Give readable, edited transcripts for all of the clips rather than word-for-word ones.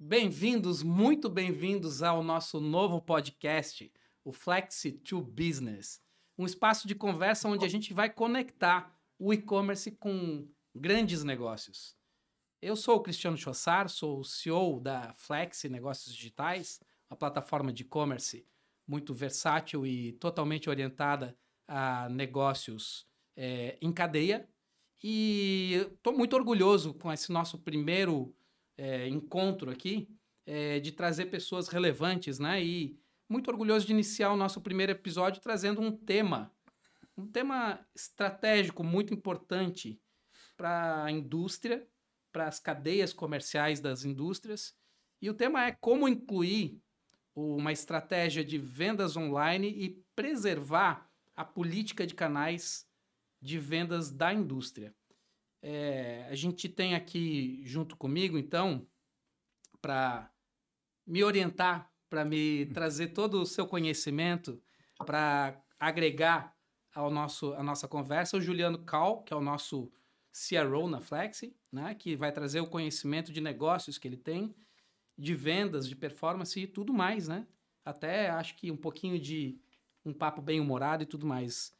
Bem-vindos, muito bem-vindos ao nosso novo podcast, o Flexi to Business. Um espaço de conversa onde a gente vai conectar o e-commerce com grandes negócios. Eu sou o Cristiano Chossar, sou o CEO da Flexi Negócios Digitais, uma plataforma de e-commerce muito versátil e totalmente orientada a negócios em cadeia. E estou muito orgulhoso com esse nosso primeiro encontro aqui, de trazer pessoas relevantes, né? E muito orgulhoso de iniciar o nosso primeiro episódio trazendo um tema estratégico muito importante para a indústria, para as cadeias comerciais das indústrias. E o tema é como incluir uma estratégia de vendas online e preservar a política de canais de vendas da indústria. A gente tem aqui junto comigo, então, para me orientar, para me trazer todo o seu conhecimento, para agregar à nossa conversa, o Juliano Cal, que é o nosso CRO na Flexi, né, que vai trazer o conhecimento de negócios que ele tem, de vendas, de performance e tudo mais, né? Até acho que um pouquinho de um papo bem humorado e tudo mais.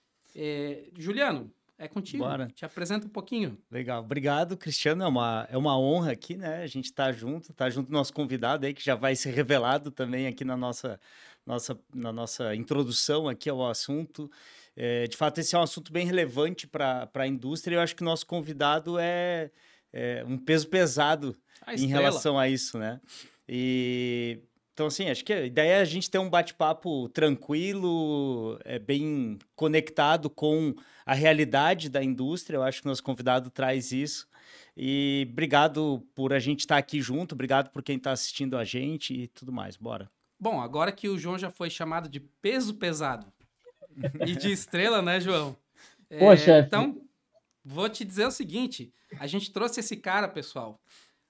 Juliano, é contigo. Bora. Te apresenta um pouquinho. Legal. Obrigado, Cristiano. É uma honra aqui, né? A gente tá junto do nosso convidado aí, que já vai ser revelado também aqui na nossa introdução aqui ao assunto. De fato, esse é um assunto bem relevante para a indústria. Eu acho que o nosso convidado é um peso pesado A em estrela. relação a isso, né? Então, assim, acho que a ideia é a gente ter um bate-papo tranquilo, bem conectado com a realidade da indústria. Eu acho que o nosso convidado traz isso. E obrigado por a gente estar aqui junto, obrigado por quem está assistindo a gente e tudo mais. Bora. Bom, agora que o João já foi chamado de peso pesado e de estrela, né, João? Poxa, Então, vou te dizer o seguinte: a gente trouxe esse cara, pessoal,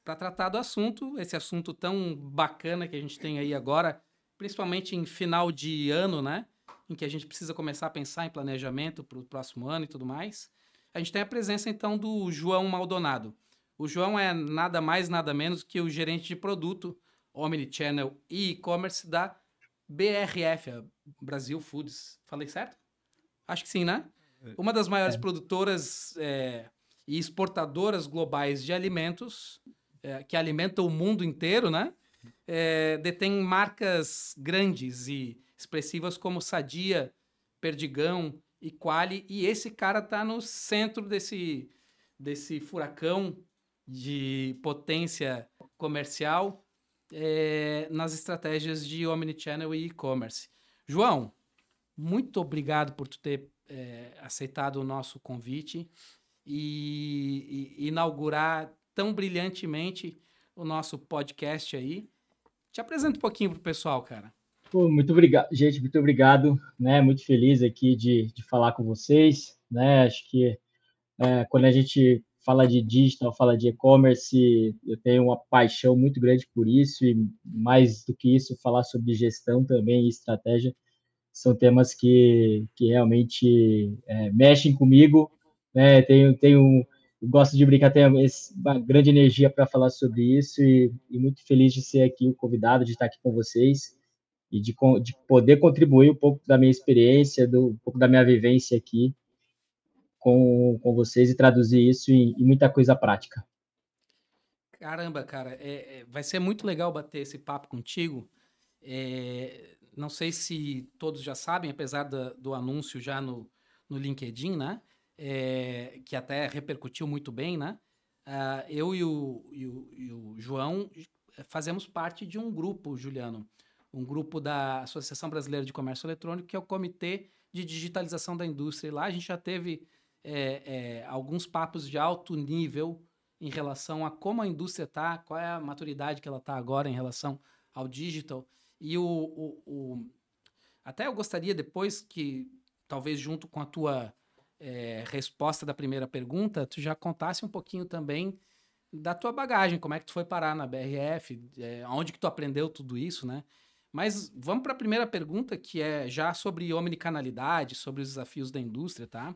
para tratar do assunto, esse assunto tão bacana que a gente tem aí agora, principalmente em final de ano, né? Em que a gente precisa começar a pensar em planejamento para o próximo ano e tudo mais. A gente tem a presença, então, do João Maldonado. O João é nada mais, nada menos que o gerente de produto, Omnichannel e e-commerce da BRF, a Brasil Foods. Falei certo? Acho que sim, né? Uma das maiores produtoras e exportadoras globais de alimentos, que alimentam o mundo inteiro, né? Detém marcas grandes e expressivas como Sadia, Perdigão e Qualy, e esse cara tá no centro desse furacão de potência comercial nas estratégias de omnichannel e e-commerce. João, muito obrigado por tu ter aceitado o nosso convite e inaugurar tão brilhantemente o nosso podcast aí. Te apresenta um pouquinho pro pessoal, cara. pô, muito obrigado, gente, muito obrigado, né? Muito feliz aqui de falar com vocês, né? Acho que quando a gente fala de digital, fala de e-commerce, eu tenho uma paixão muito grande por isso e mais do que isso, falar sobre gestão também e estratégia são temas que realmente mexem comigo, né? Gosto de brincar, tenho uma grande energia para falar sobre isso e muito feliz de ser aqui o convidado, de estar aqui com vocês e de poder contribuir um pouco da minha experiência, um pouco da minha vivência aqui com vocês e traduzir isso em muita coisa prática. Caramba, cara, vai ser muito legal bater esse papo contigo. Não sei se todos já sabem, apesar do anúncio já no LinkedIn, né? Que até repercutiu muito bem, né? Eu e o João fazemos parte de um grupo, Juliano, um grupo da Associação Brasileira de Comércio Eletrônico, que é o Comitê de Digitalização da Indústria. E lá a gente já teve alguns papos de alto nível em relação a como a indústria está, qual é a maturidade que ela está agora em relação ao digital. E até eu gostaria depois que, talvez junto com a tua resposta da primeira pergunta, tu já contasse um pouquinho também da tua bagagem, como é que tu foi parar na BRF, onde que tu aprendeu tudo isso, né? Mas vamos para a primeira pergunta, que é já sobre omnicanalidade, sobre os desafios da indústria, tá?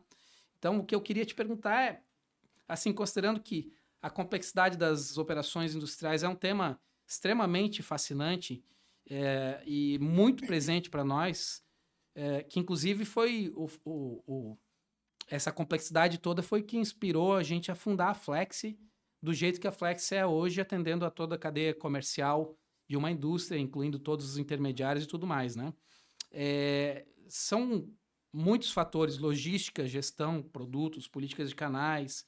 Então, o que eu queria te perguntar é, assim, considerando que a complexidade das operações industriais é um tema extremamente fascinante e muito presente para nós, que inclusive foi essa complexidade toda foi que inspirou a gente a fundar a Flexi do jeito que a Flexi é hoje, atendendo a toda a cadeia comercial de uma indústria, incluindo todos os intermediários e tudo mais, né? São muitos fatores, logística, gestão, produtos, políticas de canais.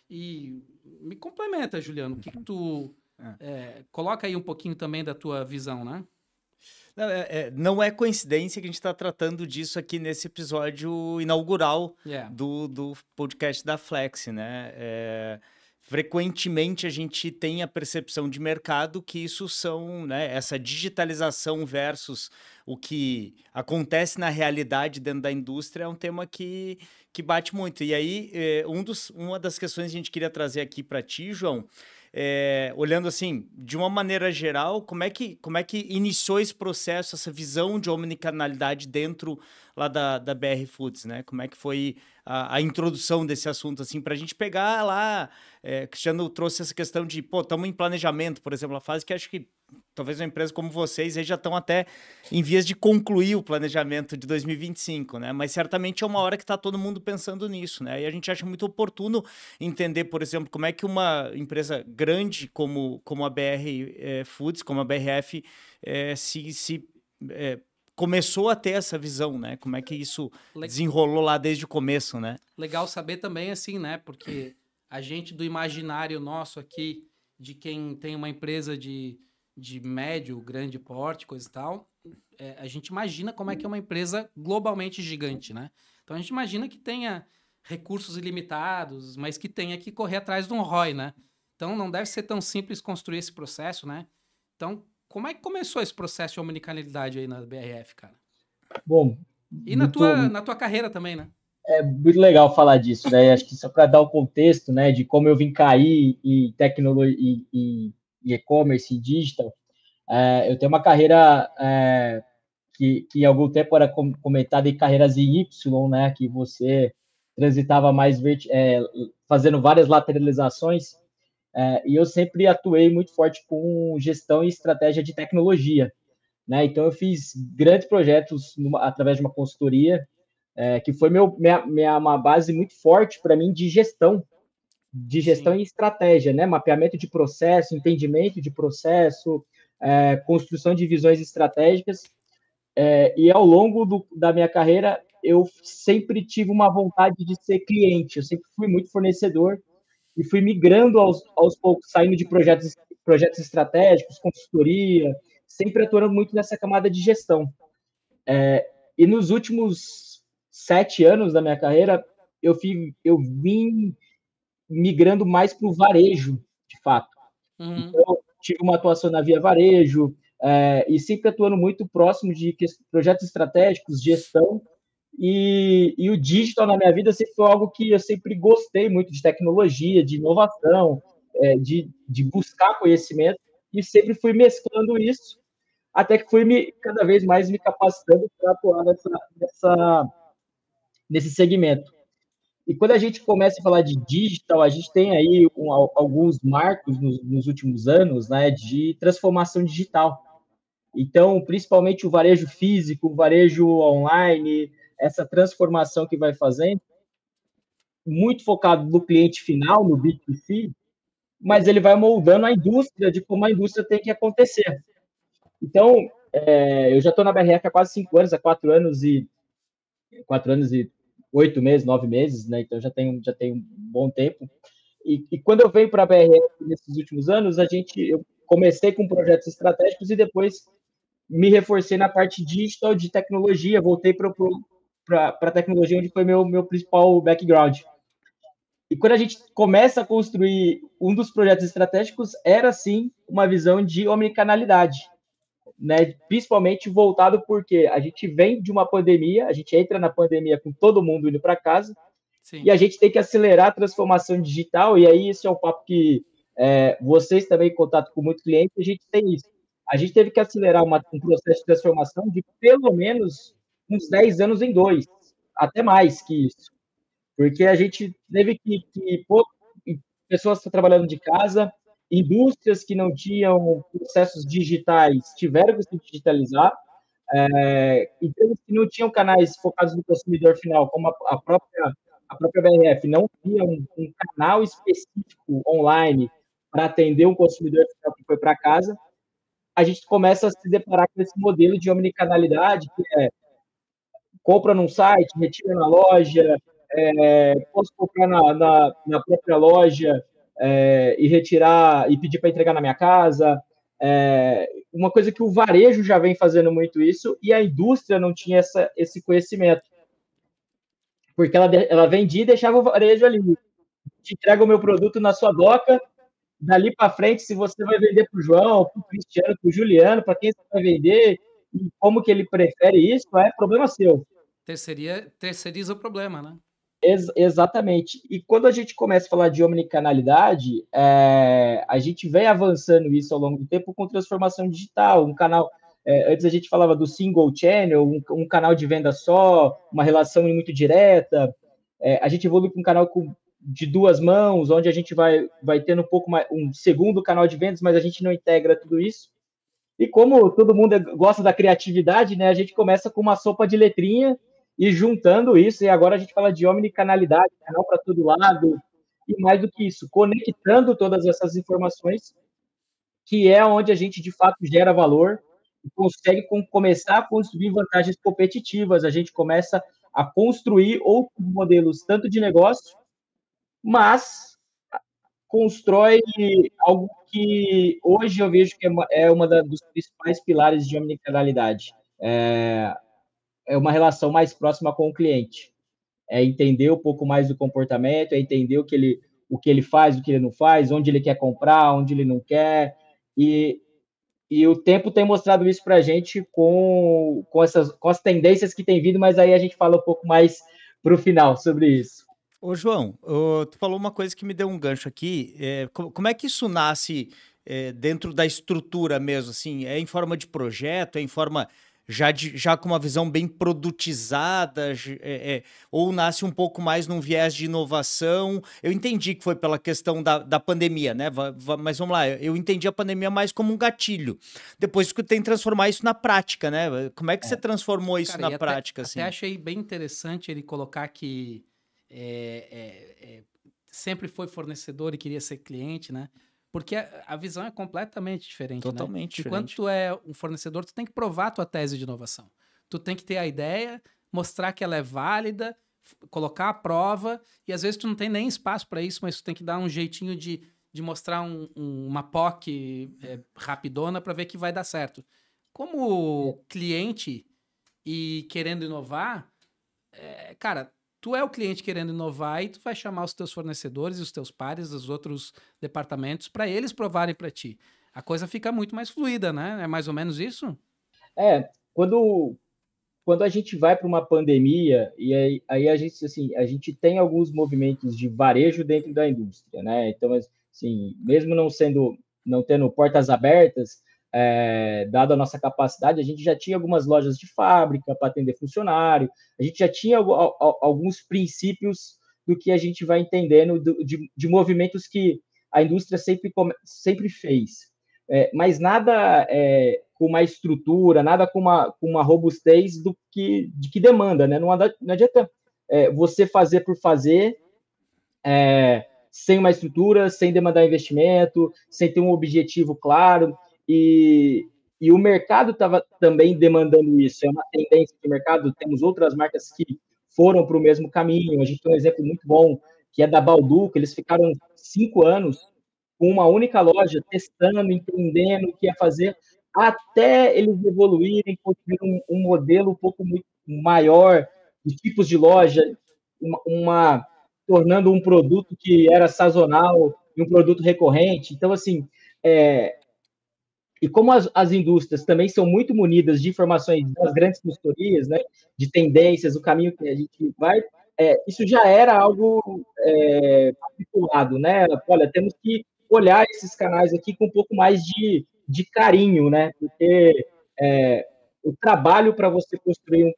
E me complementa, Juliano, o que tu coloca aí um pouquinho também da tua visão, né? Não é coincidência que a gente está tratando disso aqui nesse episódio inaugural do podcast da Flexi, né? Frequentemente a gente tem a percepção de mercado que isso são, né, essa digitalização versus o que acontece na realidade dentro da indústria é um tema que bate muito. E aí, uma das questões que a gente queria trazer aqui para ti, João, olhando assim, de uma maneira geral, como é que iniciou esse processo, essa visão de omnicanalidade dentro lá da BR Foods, né? Como é que foi a introdução desse assunto, assim, para a gente pegar lá, Cristiano trouxe essa questão de, estamos em planejamento, por exemplo, a fase que acho que talvez uma empresa como vocês aí já estão até em vias de concluir o planejamento de 2025, né? Mas certamente é uma hora que está todo mundo pensando nisso, né? E a gente acha muito oportuno entender, por exemplo, como é que uma empresa grande como a BR Foods, como a BRF, começou a ter essa visão, né? Como é que isso desenrolou lá desde o começo, né? Legal saber também, assim, né? Porque a gente do imaginário nosso aqui, de quem tem uma empresa de médio, grande porte, coisa e tal, a gente imagina como é que é uma empresa globalmente gigante, né? Então a gente imagina que tenha recursos ilimitados, mas que tenha que correr atrás de um ROI, né? Então não deve ser tão simples construir esse processo, né? Então, como é que começou esse processo de omnicanalidade aí na BRF, cara? Bom, e na tua carreira também, né? É muito legal falar disso, né? Acho que só para dar o contexto, né, de como eu vim cair em tecnologia e e-commerce e digital, eu tenho uma carreira que em algum tempo era comentada em carreiras em Y, né, que você transitava mais fazendo várias lateralizações, e eu sempre atuei muito forte com gestão e estratégia de tecnologia, né? Então eu fiz grandes projetos através de uma consultoria, que foi uma base muito forte para mim de gestão e estratégia, né? Mapeamento de processo, entendimento de processo, construção de visões estratégicas. E ao longo da minha carreira, eu sempre tive uma vontade de ser cliente, eu sempre fui muito fornecedor e fui migrando aos poucos, saindo de projetos estratégicos, consultoria, sempre atuando muito nessa camada de gestão. E nos últimos 7 anos da minha carreira, eu vim migrando mais para o varejo, de fato. Então, tive uma atuação na Via Varejo, e sempre atuando muito próximo de projetos estratégicos, gestão, e o digital na minha vida sempre foi algo que eu sempre gostei muito de tecnologia, de inovação, de buscar conhecimento, e sempre fui mesclando isso, até que fui cada vez mais me capacitando para atuar nesse segmento. E quando a gente começa a falar de digital, a gente tem aí alguns marcos nos últimos anos, né, de transformação digital. Então, principalmente o varejo físico, o varejo online, essa transformação que vai fazendo, muito focado no cliente final, no B2C, mas ele vai moldando a indústria de como a indústria tem que acontecer. Então, eu já estou na BRF há quase 5 anos, há 4 anos e 8 meses, 9 meses, né? Então já tem um bom tempo. E quando eu venho para a BRF nesses últimos anos, eu comecei com projetos estratégicos e depois me reforcei na parte digital de tecnologia, voltei para a tecnologia, onde foi meu principal background. E quando a gente começa a construir um dos projetos estratégicos, era sim uma visão de omnicanalidade, né? Principalmente voltado porque a gente vem de uma pandemia, a gente entra na pandemia com todo mundo indo para casa, e a gente tem que acelerar a transformação digital, e aí esse é um papo que vocês também em contato com muito cliente, a gente tem isso. A gente teve que acelerar um processo de transformação de pelo menos uns 10 anos em 2, até mais que isso. Porque a gente teve pessoas estão trabalhando de casa, indústrias que não tinham processos digitais tiveram que se digitalizar, empresas que não tinham canais focados no consumidor final, como a própria BRF, não tinha um canal específico online para atender um consumidor final que foi para casa, a gente começa a se deparar com esse modelo de omnicanalidade, que é compra num site, retira na loja, posso comprar na própria loja e retirar e pedir para entregar na minha casa. Uma coisa que o varejo já vem fazendo muito isso e a indústria não tinha esse conhecimento, porque ela vendia e deixava o varejo ali. Te entrega o meu produto na sua doca, dali para frente, se você vai vender para o João, para o Cristiano, para o Juliano, para quem você vai vender, e como que ele prefere isso, é problema seu. Terceiriza o problema, né? Exatamente. E quando a gente começa a falar de omnicanalidade, a gente vem avançando isso ao longo do tempo com transformação digital. Um canal, antes a gente falava do single channel, um canal de venda só, uma relação muito direta. A gente evolui para um canal de duas mãos, onde a gente vai tendo um pouco mais, um segundo canal de vendas, mas a gente não integra tudo isso. E como todo mundo gosta da criatividade, né, a gente começa com uma sopa de letrinha e juntando isso, e agora a gente fala de omnicanalidade, canal para todo lado, e mais do que isso, conectando todas essas informações, que é onde a gente, de fato, gera valor e consegue começar a construir vantagens competitivas. A gente começa a construir outros modelos, tanto de negócio, mas constrói algo que hoje eu vejo que é uma dos principais pilares de omnicanalidade. É uma relação mais próxima com o cliente. É entender um pouco mais do comportamento, é entender o que ele faz, o que ele não faz, onde ele quer comprar, onde ele não quer. E o tempo tem mostrado isso para a gente com as tendências que tem vindo, mas aí a gente fala um pouco mais para o final sobre isso. Ô, João, tu falou uma coisa que me deu um gancho aqui. Como é que isso nasce dentro da estrutura mesmo? Assim, é em forma de projeto, é em forma já com uma visão bem produtizada, ou nasce um pouco mais num viés de inovação? Eu entendi que foi pela questão da pandemia, né? Mas vamos lá, eu entendi a pandemia mais como um gatilho. Depois que tem que transformar isso na prática, né? Como é que você transformou isso na prática? Até achei bem interessante ele colocar que sempre foi fornecedor e queria ser cliente, né? Porque a visão é completamente diferente, Totalmente diferente. Enquanto tu é um fornecedor, tu tem que provar a tua tese de inovação. Tu tem que ter a ideia, mostrar que ela é válida, colocar a prova, e às vezes tu não tem nem espaço para isso, mas tu tem que dar um jeitinho de mostrar uma POC rapidona para ver que vai dar certo. Como cliente e querendo inovar, cara, tu é o cliente querendo inovar e tu vai chamar os teus fornecedores e os teus pares, os outros departamentos, para eles provarem para ti. A coisa fica muito mais fluida, né? É mais ou menos isso? Quando a gente vai para uma pandemia, e aí a gente tem alguns movimentos de varejo dentro da indústria, né? Então, assim, mesmo não tendo portas abertas, dado a nossa capacidade, a gente já tinha algumas lojas de fábrica para atender funcionário, a gente já tinha alguns princípios do que a gente vai entendendo de movimentos que a indústria sempre fez. Mas nada com uma estrutura, nada com uma robustez de que demanda, né? Não adianta você fazer por fazer, sem uma estrutura, sem demandar investimento, sem ter um objetivo claro, e o mercado estava também demandando isso, é uma tendência de mercado, temos outras marcas que foram para o mesmo caminho, a gente tem um exemplo muito bom, que é da Balduco, eles ficaram 5 anos com uma única loja, testando, entendendo o que ia fazer, até eles evoluírem, construir um modelo um pouco muito maior, de tipos de loja, tornando um produto que era sazonal e um produto recorrente. Então, assim, e como as indústrias também são muito munidas de informações das grandes consultorias, né, de tendências, o caminho que a gente vai, isso já era algo articulado, né? Olha, temos que olhar esses canais aqui com um pouco mais de carinho, né? Porque o trabalho para você construir uma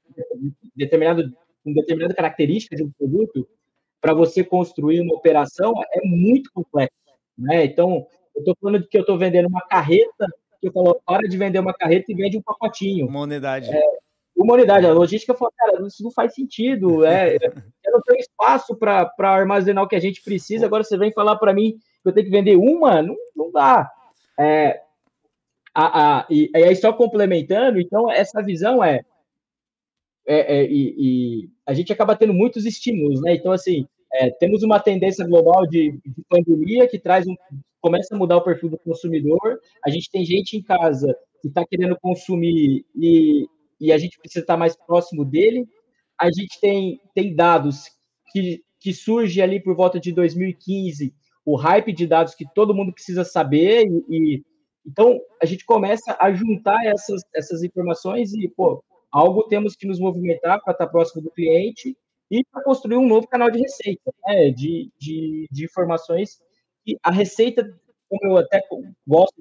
determinada característica de um produto, para você construir uma operação, é muito complexo, né? Então, Eu tô falando de que eu tô vendendo uma carreta, que eu falo, para de vender uma carreta e vende um pacotinho. Uma unidade. Uma unidade, a logística falou, cara, isso não faz sentido, eu não tenho espaço para armazenar o que a gente precisa, agora você vem falar para mim que eu tenho que vender uma? Não dá. E aí, só complementando, então, essa visão a gente acaba tendo muitos estímulos, né? Então, assim, temos uma tendência global de pandemia que começa a mudar o perfil do consumidor. A gente tem gente em casa que está querendo consumir e a gente precisa estar mais próximo dele. A gente tem dados que surge ali por volta de 2015, o hype de dados que todo mundo precisa saber então a gente começa a juntar essas informações e, pô, algo temos que nos movimentar para estar próximo do cliente e para construir um novo canal de receita, né? de informações. E a receita, como eu até gosto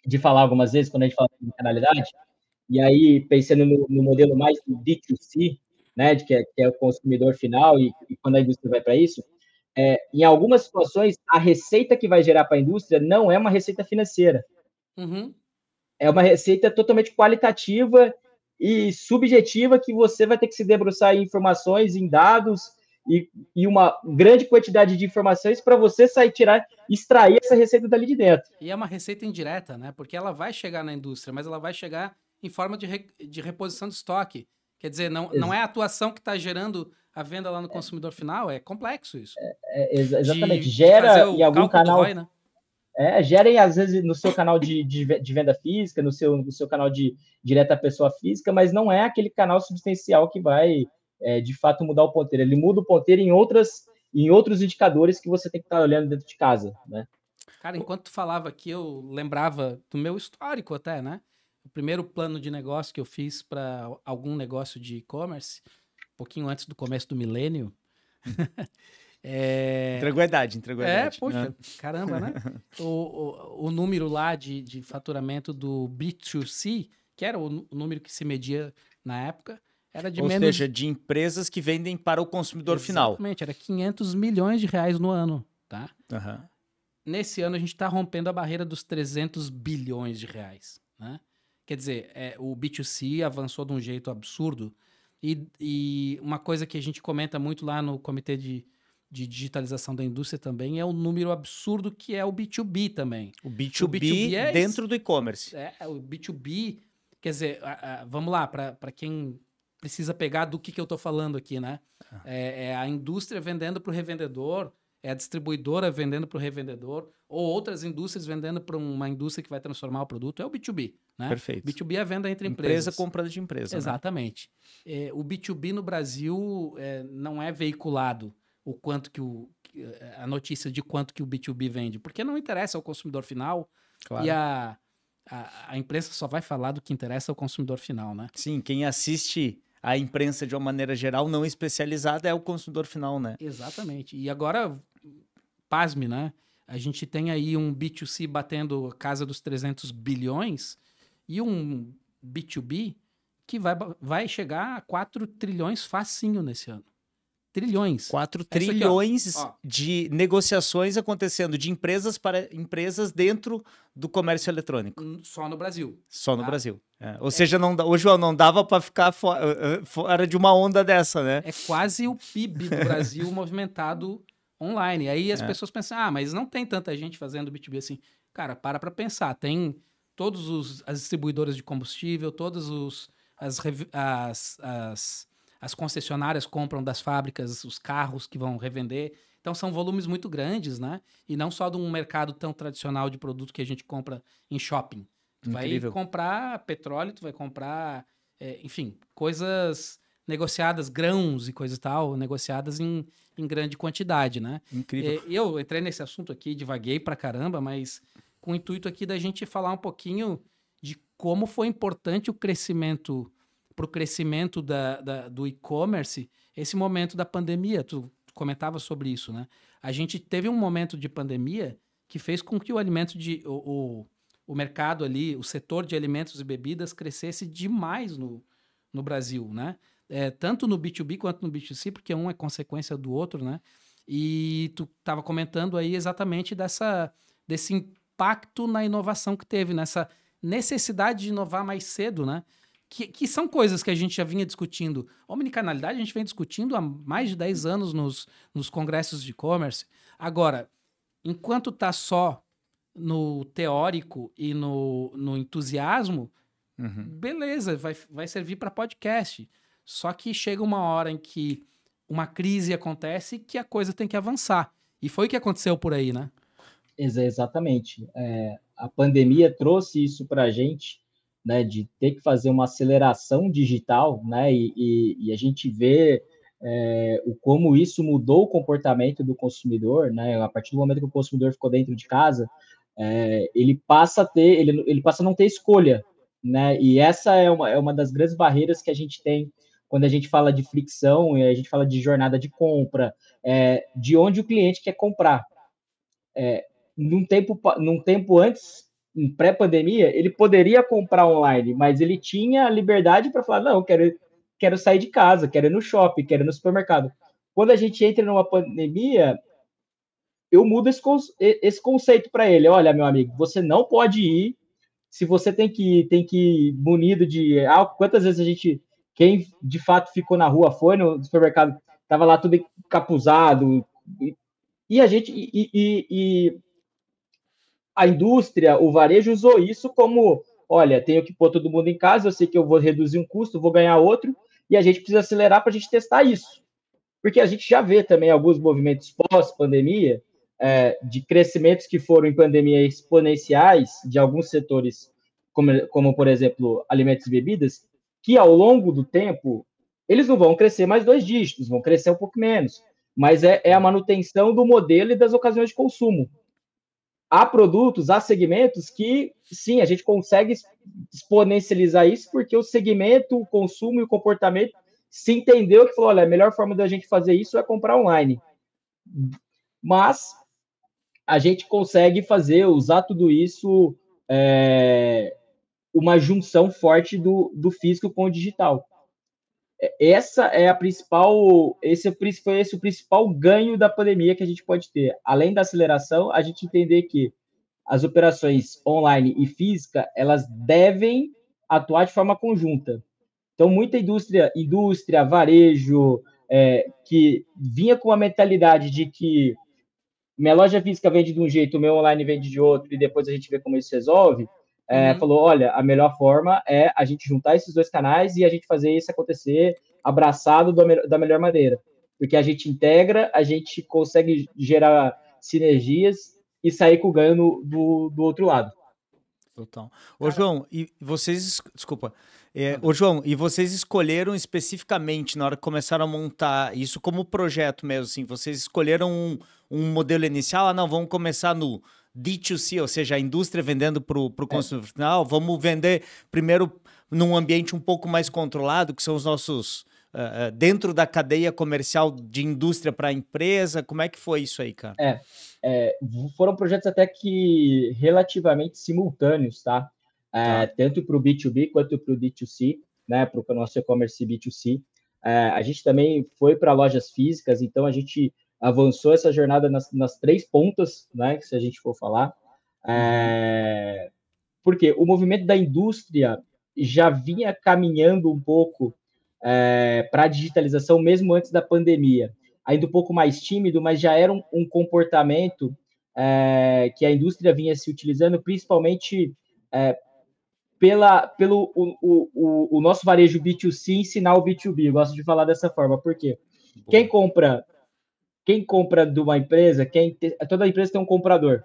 de falar algumas vezes, quando a gente fala de canalidade, e aí pensando no modelo mais do D2C, né, que é o consumidor final, e quando a indústria vai para isso, em algumas situações, a receita que vai gerar para a indústria não é uma receita financeira. Uhum. É uma receita totalmente qualitativa e subjetiva que você vai ter que se debruçar em informações, em dados e uma grande quantidade de informações para você extrair essa receita dali de dentro. E é uma receita indireta, né? Porque ela vai chegar na indústria, mas ela vai chegar em forma de reposição de estoque. Quer dizer, não é a atuação que está gerando a venda lá no consumidor final, é complexo isso. Exatamente. Gera em algum canal. ROI, né? Gerem, às vezes, no seu canal de venda física, no seu canal de direta pessoa física, mas não é aquele canal substancial que vai, de fato, mudar o ponteiro. Ele muda o ponteiro em outros indicadores que você tem que estar olhando dentro de casa, né? Cara, enquanto tu falava aqui, eu lembrava do meu histórico até, né? O primeiro plano de negócio que eu fiz para algum negócio de e-commerce, um pouquinho antes do começo do milênio. Entregou a idade. Poxa, caramba, né? O número lá de faturamento do B2C, que era o número que se media na época, era de menos... Ou seja, de empresas que vendem para o consumidor final. Exatamente, era 500 milhões de reais no ano, tá? Uhum. Nesse ano a gente está rompendo a barreira dos 300 bilhões de reais, né? Quer dizer, o B2C avançou de um jeito absurdo e uma coisa que a gente comenta muito lá no Comitê de Digitalização da Indústria também é o número absurdo que é o B2B também. O B2B dentro do e-commerce. O B2B, quer dizer, vamos lá, para quem precisa pegar do que eu estou falando aqui, né? É a indústria vendendo para o revendedor, é a distribuidora vendendo para o revendedor, ou outras indústrias vendendo para uma indústria que vai transformar o produto, é o B2B, né? Perfeito. B2B é a venda entre empresas. Empresa comprando de empresa. Exatamente. Né? O B2B no Brasil não é veiculado o quanto que a notícia de quanto que o B2B vende, porque não interessa ao consumidor final. Claro. E a imprensa só vai falar do que interessa ao consumidor final, né? Sim, quem assiste a imprensa de uma maneira geral, não especializada, é o consumidor final, né? Exatamente. E agora, pasme, né? A gente tem aí um B2C batendo a casa dos 300 bilhões e um B2B que vai chegar a 4 trilhões facinho nesse ano. Trilhões. 4 trilhões aqui, de negociações acontecendo de empresas para empresas dentro do comércio eletrônico. Só no Brasil. Só no Brasil. Ou seja, João, não dava para ficar fora de uma onda dessa, né? É quase o PIB do Brasil movimentado online. Aí as pessoas pensam, mas não tem tanta gente fazendo B2B assim. Cara, para pensar. Tem todas as distribuidoras de combustível, todas as concessionárias compram das fábricas os carros que vão revender. Então, são volumes muito grandes, né? E não só de um mercado tão tradicional de produto que a gente compra em shopping. Tu Incrível. vai comprar petróleo, tu vai comprar, enfim, coisas negociadas, grãos e coisa e tal, negociadas em grande quantidade, né? Incrível. Eu entrei nesse assunto aqui, divaguei pra caramba, mas com o intuito aqui da gente falar um pouquinho de como foi importante o crescimento... para o crescimento do e-commerce, esse momento da pandemia. Tu comentava sobre isso, né? A gente teve um momento de pandemia que fez com que o mercado ali, o setor de alimentos e bebidas crescesse demais no Brasil, né? Tanto no B2B quanto no B2C, porque um é consequência do outro, né? E tu estava comentando aí exatamente desse impacto na inovação que teve, nessa necessidade de inovar mais cedo, né? Que são coisas que a gente já vinha discutindo. Omnicanalidade a gente vem discutindo há mais de 10 anos nos congressos de e-commerce. Agora, enquanto está só no teórico e no entusiasmo, beleza, vai servir para podcast. Só que chega uma hora em que uma crise acontece que a coisa tem que avançar. E foi o que aconteceu por aí, né? Exatamente. A pandemia trouxe isso para a gente, né, de ter que fazer uma aceleração digital, né, e a gente vê como isso mudou o comportamento do consumidor, né, a partir do momento que o consumidor ficou dentro de casa, ele passa a não ter escolha, né, e essa é uma das grandes barreiras que a gente tem quando a gente fala de fricção, e a gente fala de jornada de compra, de onde o cliente quer comprar. Num tempo antes, em pré-pandemia, ele poderia comprar online, mas ele tinha a liberdade para falar, não, quero sair de casa, quero ir no shopping, quero ir no supermercado. Quando a gente entra numa pandemia, eu mudo esse conceito para ele. Olha, meu amigo, você não pode ir, se você tem que ir munido de álcool. Quantas vezes quem de fato ficou na rua, foi no supermercado, estava lá tudo encapuzado, e a gente... a indústria, o varejo usou isso como, olha, tenho que pôr todo mundo em casa, eu sei que eu vou reduzir um custo, vou ganhar outro, e a gente precisa acelerar para a gente testar isso. Porque a gente já vê também alguns movimentos pós-pandemia, de crescimentos que foram em pandemia exponenciais de alguns setores, como, por exemplo, alimentos e bebidas, que ao longo do tempo, eles não vão crescer mais 2 dígitos, vão crescer um pouco menos. Mas é a manutenção do modelo e das ocasiões de consumo. Há produtos, há segmentos que, sim, a gente consegue exponencializar isso porque o segmento, o consumo e o comportamento se entendeu que falou, olha, a melhor forma da gente fazer isso é comprar online. Mas a gente consegue usar tudo isso, uma junção forte do físico com o digital. Esse foi o principal ganho da pandemia que a gente pode ter. Além da aceleração, a gente entender que as operações online e física, elas devem atuar de forma conjunta. Então, muita indústria, varejo, que vinha com a mentalidade de que minha loja física vende de um jeito, o meu online vende de outro, e depois a gente vê como isso se resolve, falou, olha, a melhor forma é a gente juntar esses 2 canais e a gente fazer isso acontecer abraçado da melhor maneira. Porque a gente integra, a gente consegue gerar sinergias e sair com o ganho do outro lado. Total. Ô, João, e vocês... Desculpa. Ô, João, e vocês escolheram especificamente, na hora que começaram a montar isso como projeto mesmo, assim, vocês escolheram um modelo inicial? Não, vamos começar no D2C, ou seja, a indústria vendendo para o consumidor final, vamos vender primeiro num ambiente um pouco mais controlado, que são os nossos... dentro da cadeia comercial de indústria para a empresa. Como é que foi isso aí, cara? Foram projetos até que relativamente simultâneos, tá? Tanto para o B2B quanto para o D2C, né? Para o nosso e-commerce B2C. A gente também foi para lojas físicas, então a gente avançou essa jornada nas 3 pontas, né? Se a gente for falar. Porque o movimento da indústria já vinha caminhando um pouco para a digitalização, mesmo antes da pandemia. Ainda um pouco mais tímido, mas já era um comportamento que a indústria vinha se utilizando, principalmente pelo o nosso varejo B2C ensinar o B2B. Eu gosto de falar dessa forma, porque quem compra de uma empresa, toda empresa tem um comprador.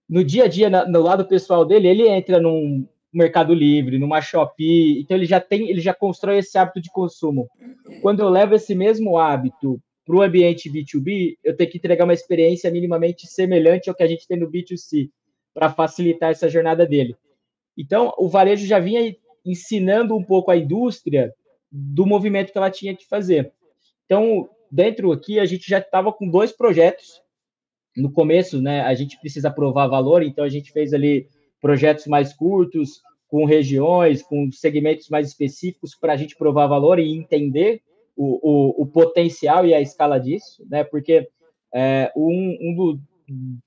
No dia a dia, no lado pessoal dele, ele entra num Mercado Livre, numa Shopee, então ele já constrói esse hábito de consumo. Quando eu levo esse mesmo hábito para o ambiente B2B, eu tenho que entregar uma experiência minimamente semelhante ao que a gente tem no B2C, para facilitar essa jornada dele. Então, o varejo já vinha ensinando um pouco a indústria do movimento que ela tinha que fazer. Então, dentro aqui, a gente já estava com 2 projetos. No começo, né, a gente precisa provar valor, então a gente fez ali projetos mais curtos, com regiões, com segmentos mais específicos, para a gente provar valor e entender o potencial e a escala disso, né? Porque um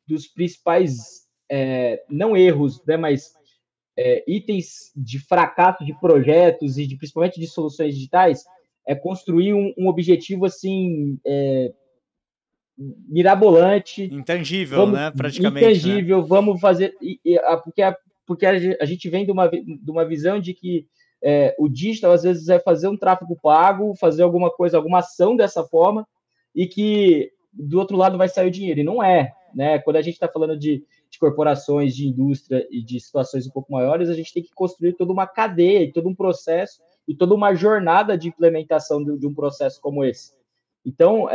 dos principais, não erros, né, mas itens de fracasso de projetos e principalmente de soluções digitais, é construir um objetivo assim mirabolante, Intangível, vamos né? Praticamente, né? intangível, vamos fazer porque a gente vem de uma visão de que o digital às vezes é fazer um tráfego pago, fazer alguma coisa, alguma ação dessa forma e que do outro lado vai sair o dinheiro. E não é, né? Quando a gente está falando de corporações, de indústria e de situações um pouco maiores, a gente tem que construir toda uma cadeia, todo um processo e toda uma jornada de implementação de um processo como esse. Então,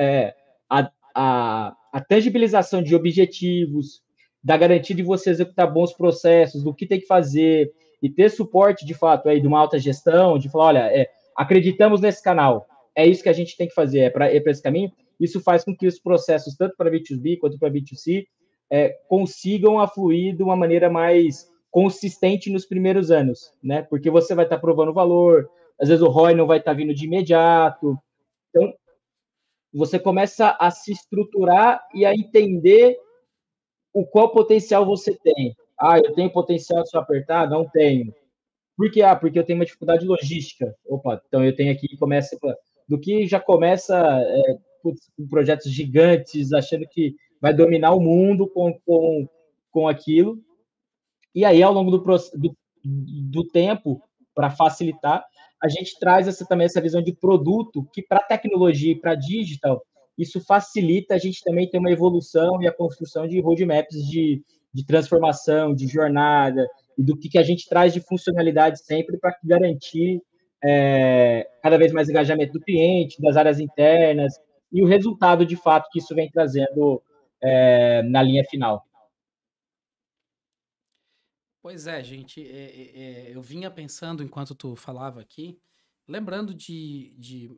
a tangibilização de objetivos, da garantia de você executar bons processos, do que tem que fazer, e ter suporte, de fato, aí, de uma alta gestão, de falar, olha, acreditamos nesse canal, é isso que a gente tem que fazer, é para esse caminho. Isso faz com que os processos, tanto para B2B quanto para B2C, consigam afluir de uma maneira mais consistente nos primeiros anos, né? Porque você vai estar provando valor, às vezes o ROI não vai estar vindo de imediato. Então, você começa a se estruturar e a entender qual potencial você tem. Eu tenho potencial de se apertar? Não tenho. Por quê? Porque eu tenho uma dificuldade logística. Opa, então eu tenho aqui, começa do que já começa com projetos gigantes, achando que vai dominar o mundo com aquilo. E aí, ao longo do tempo, para facilitar, a gente traz também essa visão de produto, que para tecnologia e para digital, isso facilita a gente também ter uma evolução e a construção de roadmaps de transformação, de jornada, e do que a gente traz de funcionalidade sempre para garantir cada vez mais engajamento do cliente, das áreas internas, e o resultado, de fato, que isso vem trazendo na linha final. Pois é, gente, eu vinha pensando enquanto tu falava aqui, lembrando de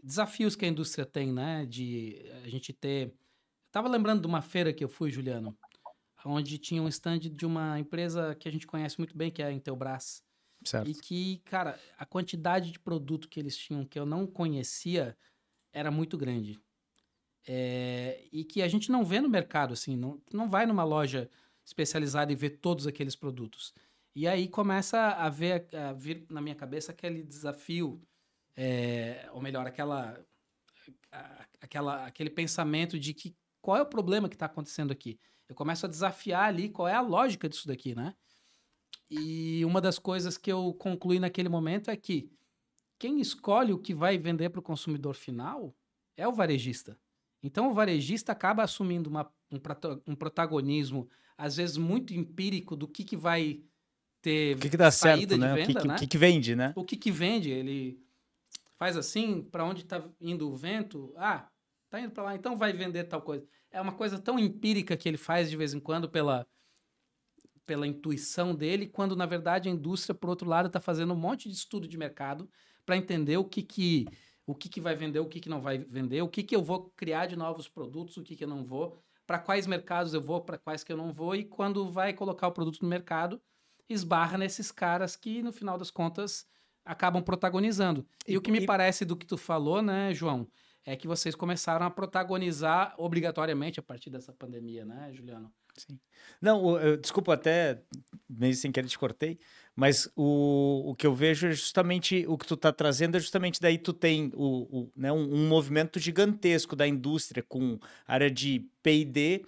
desafios que a indústria tem, né? De a gente ter. Tava lembrando de uma feira que eu fui, Juliano, onde tinha um stand de uma empresa que a gente conhece muito bem, que é a Intelbras. Certo. E que, cara, a quantidade de produto que eles tinham que eu não conhecia era muito grande. E que a gente não vê no mercado, assim, não vai numa loja especializada e vê todos aqueles produtos. E aí começa a vir na minha cabeça aquele desafio, ou melhor, aquele pensamento de que qual é o problema que está acontecendo aqui. Eu começo a desafiar ali qual é a lógica disso daqui, né? E uma das coisas que eu concluí naquele momento é que quem escolhe o que vai vender para o consumidor final é o varejista. Então, o varejista acaba assumindo um protagonismo, às vezes, muito empírico do que vai ter o que dá saída certo, de né? venda, né? O que vende, né? O que vende, ele faz assim, para onde está indo o vento? Tá indo para lá, então vai vender tal coisa. É uma coisa tão empírica que ele faz de vez em quando pela intuição dele, quando, na verdade, a indústria, por outro lado, está fazendo um monte de estudo de mercado para entender o que vai vender, o que não vai vender, o que eu vou criar de novos produtos, o que eu não vou, para quais mercados eu vou, para quais que eu não vou, e quando vai colocar o produto no mercado, esbarra nesses caras que, no final das contas, acabam protagonizando. E o que me parece do que tu falou, né, João, é que vocês começaram a protagonizar obrigatoriamente a partir dessa pandemia, né, Juliano? Sim. Não, desculpa, até meio sem querer te cortei, mas o que eu vejo é justamente o que tu tá trazendo, é justamente daí tu tem né, um movimento gigantesco da indústria com área de P&D,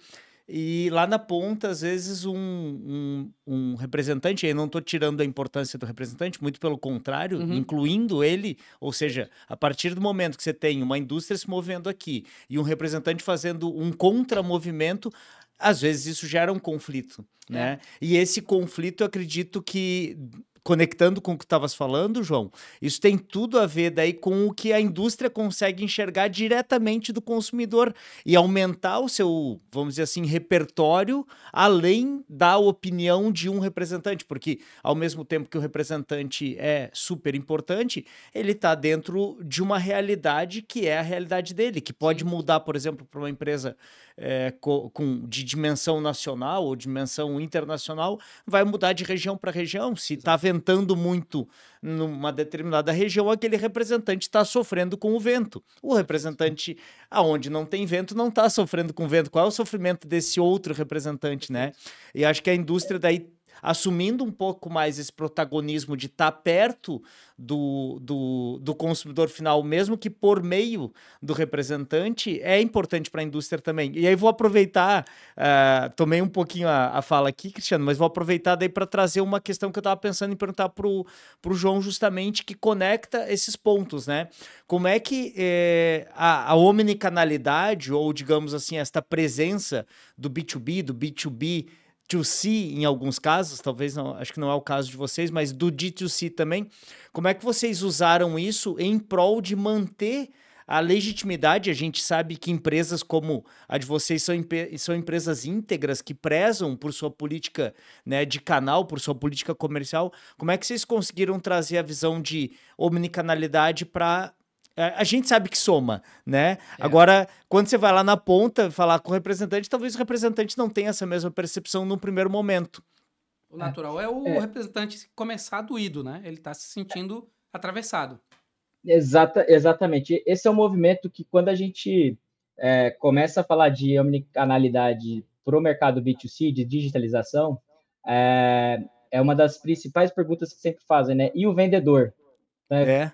e lá na ponta, às vezes, um representante, eu não estou tirando a importância do representante, muito pelo contrário, incluindo ele, ou seja, a partir do momento que você tem uma indústria se movendo aqui e um representante fazendo um contramovimento, às vezes isso gera um conflito, né? E esse conflito, eu acredito que, conectando com o que tu estavas falando, João, isso tem tudo a ver daí com o que a indústria consegue enxergar diretamente do consumidor e aumentar o seu, vamos dizer assim, repertório, além da opinião de um representante, porque ao mesmo tempo que o representante é super importante, ele está dentro de uma realidade que é a realidade dele, que pode mudar, por exemplo, para uma empresa de dimensão nacional ou dimensão internacional, vai mudar de região para região. Se está ventando muito numa determinada região, aquele representante está sofrendo com o vento. O representante aonde não tem vento não está sofrendo com o vento. Qual é o sofrimento desse outro representante, né? E acho que a indústria daí assumindo um pouco mais esse protagonismo de estar perto do consumidor final, mesmo que por meio do representante, é importante para a indústria também. E aí vou aproveitar, tomei um pouquinho a fala aqui, Cristiano, mas vou aproveitar daí para trazer uma questão que eu estava pensando em perguntar para o João, justamente, que conecta esses pontos, né? Como é que a omnicanalidade, ou digamos assim, esta presença do B2B, do B2B, D2C em alguns casos, talvez não, acho que não é o caso de vocês, mas do D2C também, como é que vocês usaram isso em prol de manter a legitimidade? A gente sabe que empresas como a de vocês são empresas íntegras que prezam por sua política, né, de canal, por sua política comercial. Como é que vocês conseguiram trazer a visão de omnicanalidade para... A gente sabe que soma, né? Agora, quando você vai lá na ponta falar com o representante, talvez o representante não tenha essa mesma percepção no primeiro momento. O natural é o representante começar doído, né? Ele está se sentindo atravessado. Exatamente. Esse é um movimento que, quando a gente começa a falar de omnicanalidade para o mercado B2C, de digitalização, é uma das principais perguntas que sempre fazem, né? E o vendedor? Né?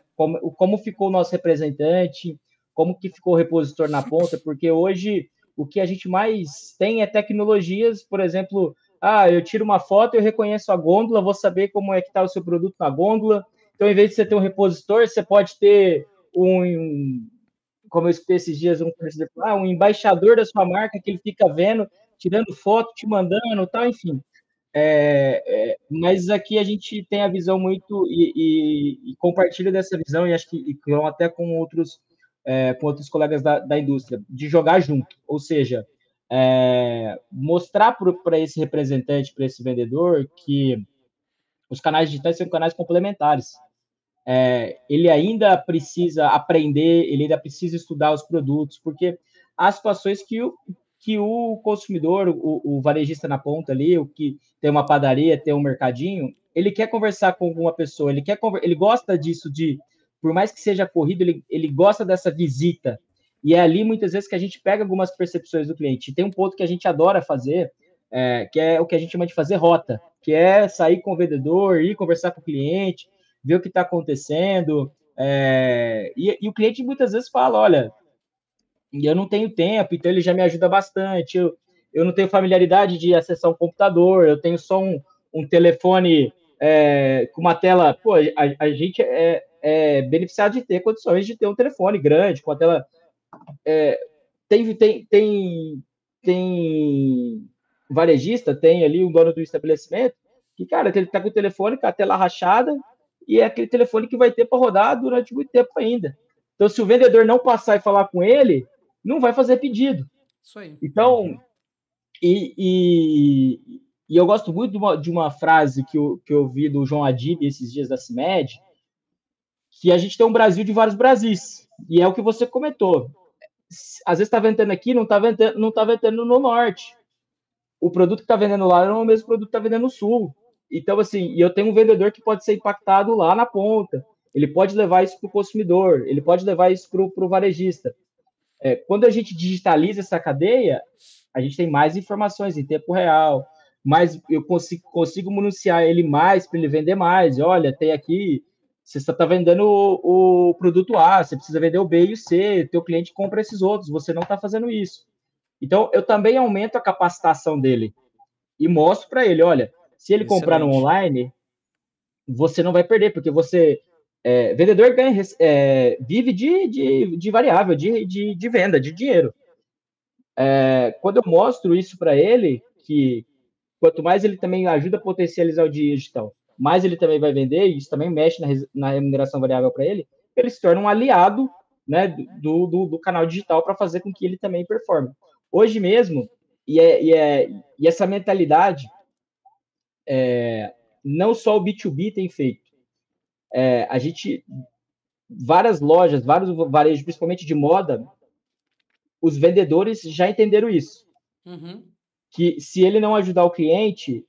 Como ficou o nosso representante, como que ficou o repositor na ponta, porque hoje o que a gente mais tem é tecnologias, por exemplo, eu tiro uma foto, eu reconheço a gôndola, vou saber como é que está o seu produto na gôndola, então, em vez de você ter um repositor, você pode ter como eu escutei esses dias, um embaixador da sua marca, que ele fica vendo, tirando foto, te mandando, tal, enfim. Mas aqui a gente tem a visão muito e compartilho dessa visão, e acho que até com outros colegas da indústria, de jogar junto, ou seja, mostrar para esse representante, para esse vendedor, que os canais digitais são canais complementares. Ele ainda precisa aprender, ele ainda precisa estudar os produtos, porque há situações que o consumidor, o varejista na ponta ali, o que tem uma padaria, tem um mercadinho, ele quer conversar com alguma pessoa, ele gosta disso, por mais que seja corrido, ele gosta dessa visita. E é ali, muitas vezes, que a gente pega algumas percepções do cliente. E tem um ponto que a gente adora fazer, que é o que a gente chama de fazer rota, que é sair com o vendedor, ir conversar com o cliente, ver o que está acontecendo. E o cliente muitas vezes fala, olha, eu não tenho tempo, então ele já me ajuda bastante. Eu não tenho familiaridade de acessar um computador, eu tenho só um telefone com uma tela. Pô, a gente é beneficiado de ter condições de ter um telefone grande, com a tela. Tem varejista, tem ali um dono do estabelecimento, que, cara, que ele tá com o telefone com a tela rachada, e é aquele telefone que vai ter para rodar durante muito tempo ainda. Então, se o vendedor não passar e falar com ele, não vai fazer pedido. Isso aí. Então, e eu gosto muito de uma frase que eu vi do João Adib esses dias da CIMED, que a gente tem um Brasil de vários Brasis, e é o que você comentou. Às vezes está ventando aqui, não está ventando no norte. O produto que está vendendo lá não é o mesmo produto que está vendendo no sul. Então, assim, eu tenho um vendedor que pode ser impactado lá na ponta. Ele pode levar isso para o consumidor, ele pode levar isso para o varejista. Quando a gente digitaliza essa cadeia, a gente tem mais informações em tempo real, mas eu consigo municiar ele mais para ele vender mais. Olha, tem aqui, você está vendendo o produto A, você precisa vender o B e o C, teu cliente compra esses outros, você não está fazendo isso. Então, eu também aumento a capacitação dele e mostro para ele, olha, se ele comprar no online, você não vai perder, porque você... vendedor vive de variável, de venda, de dinheiro. Quando eu mostro isso para ele, que quanto mais ele também ajuda a potencializar o digital, mais ele também vai vender, e isso também mexe na remuneração variável para ele se torna um aliado, né, do canal digital para fazer com que ele também performe. Hoje mesmo, e essa mentalidade, não só o B2B tem feito. A gente, várias lojas, vários varejos, principalmente de moda, os vendedores já entenderam isso. Uhum. Que se ele não ajudar o cliente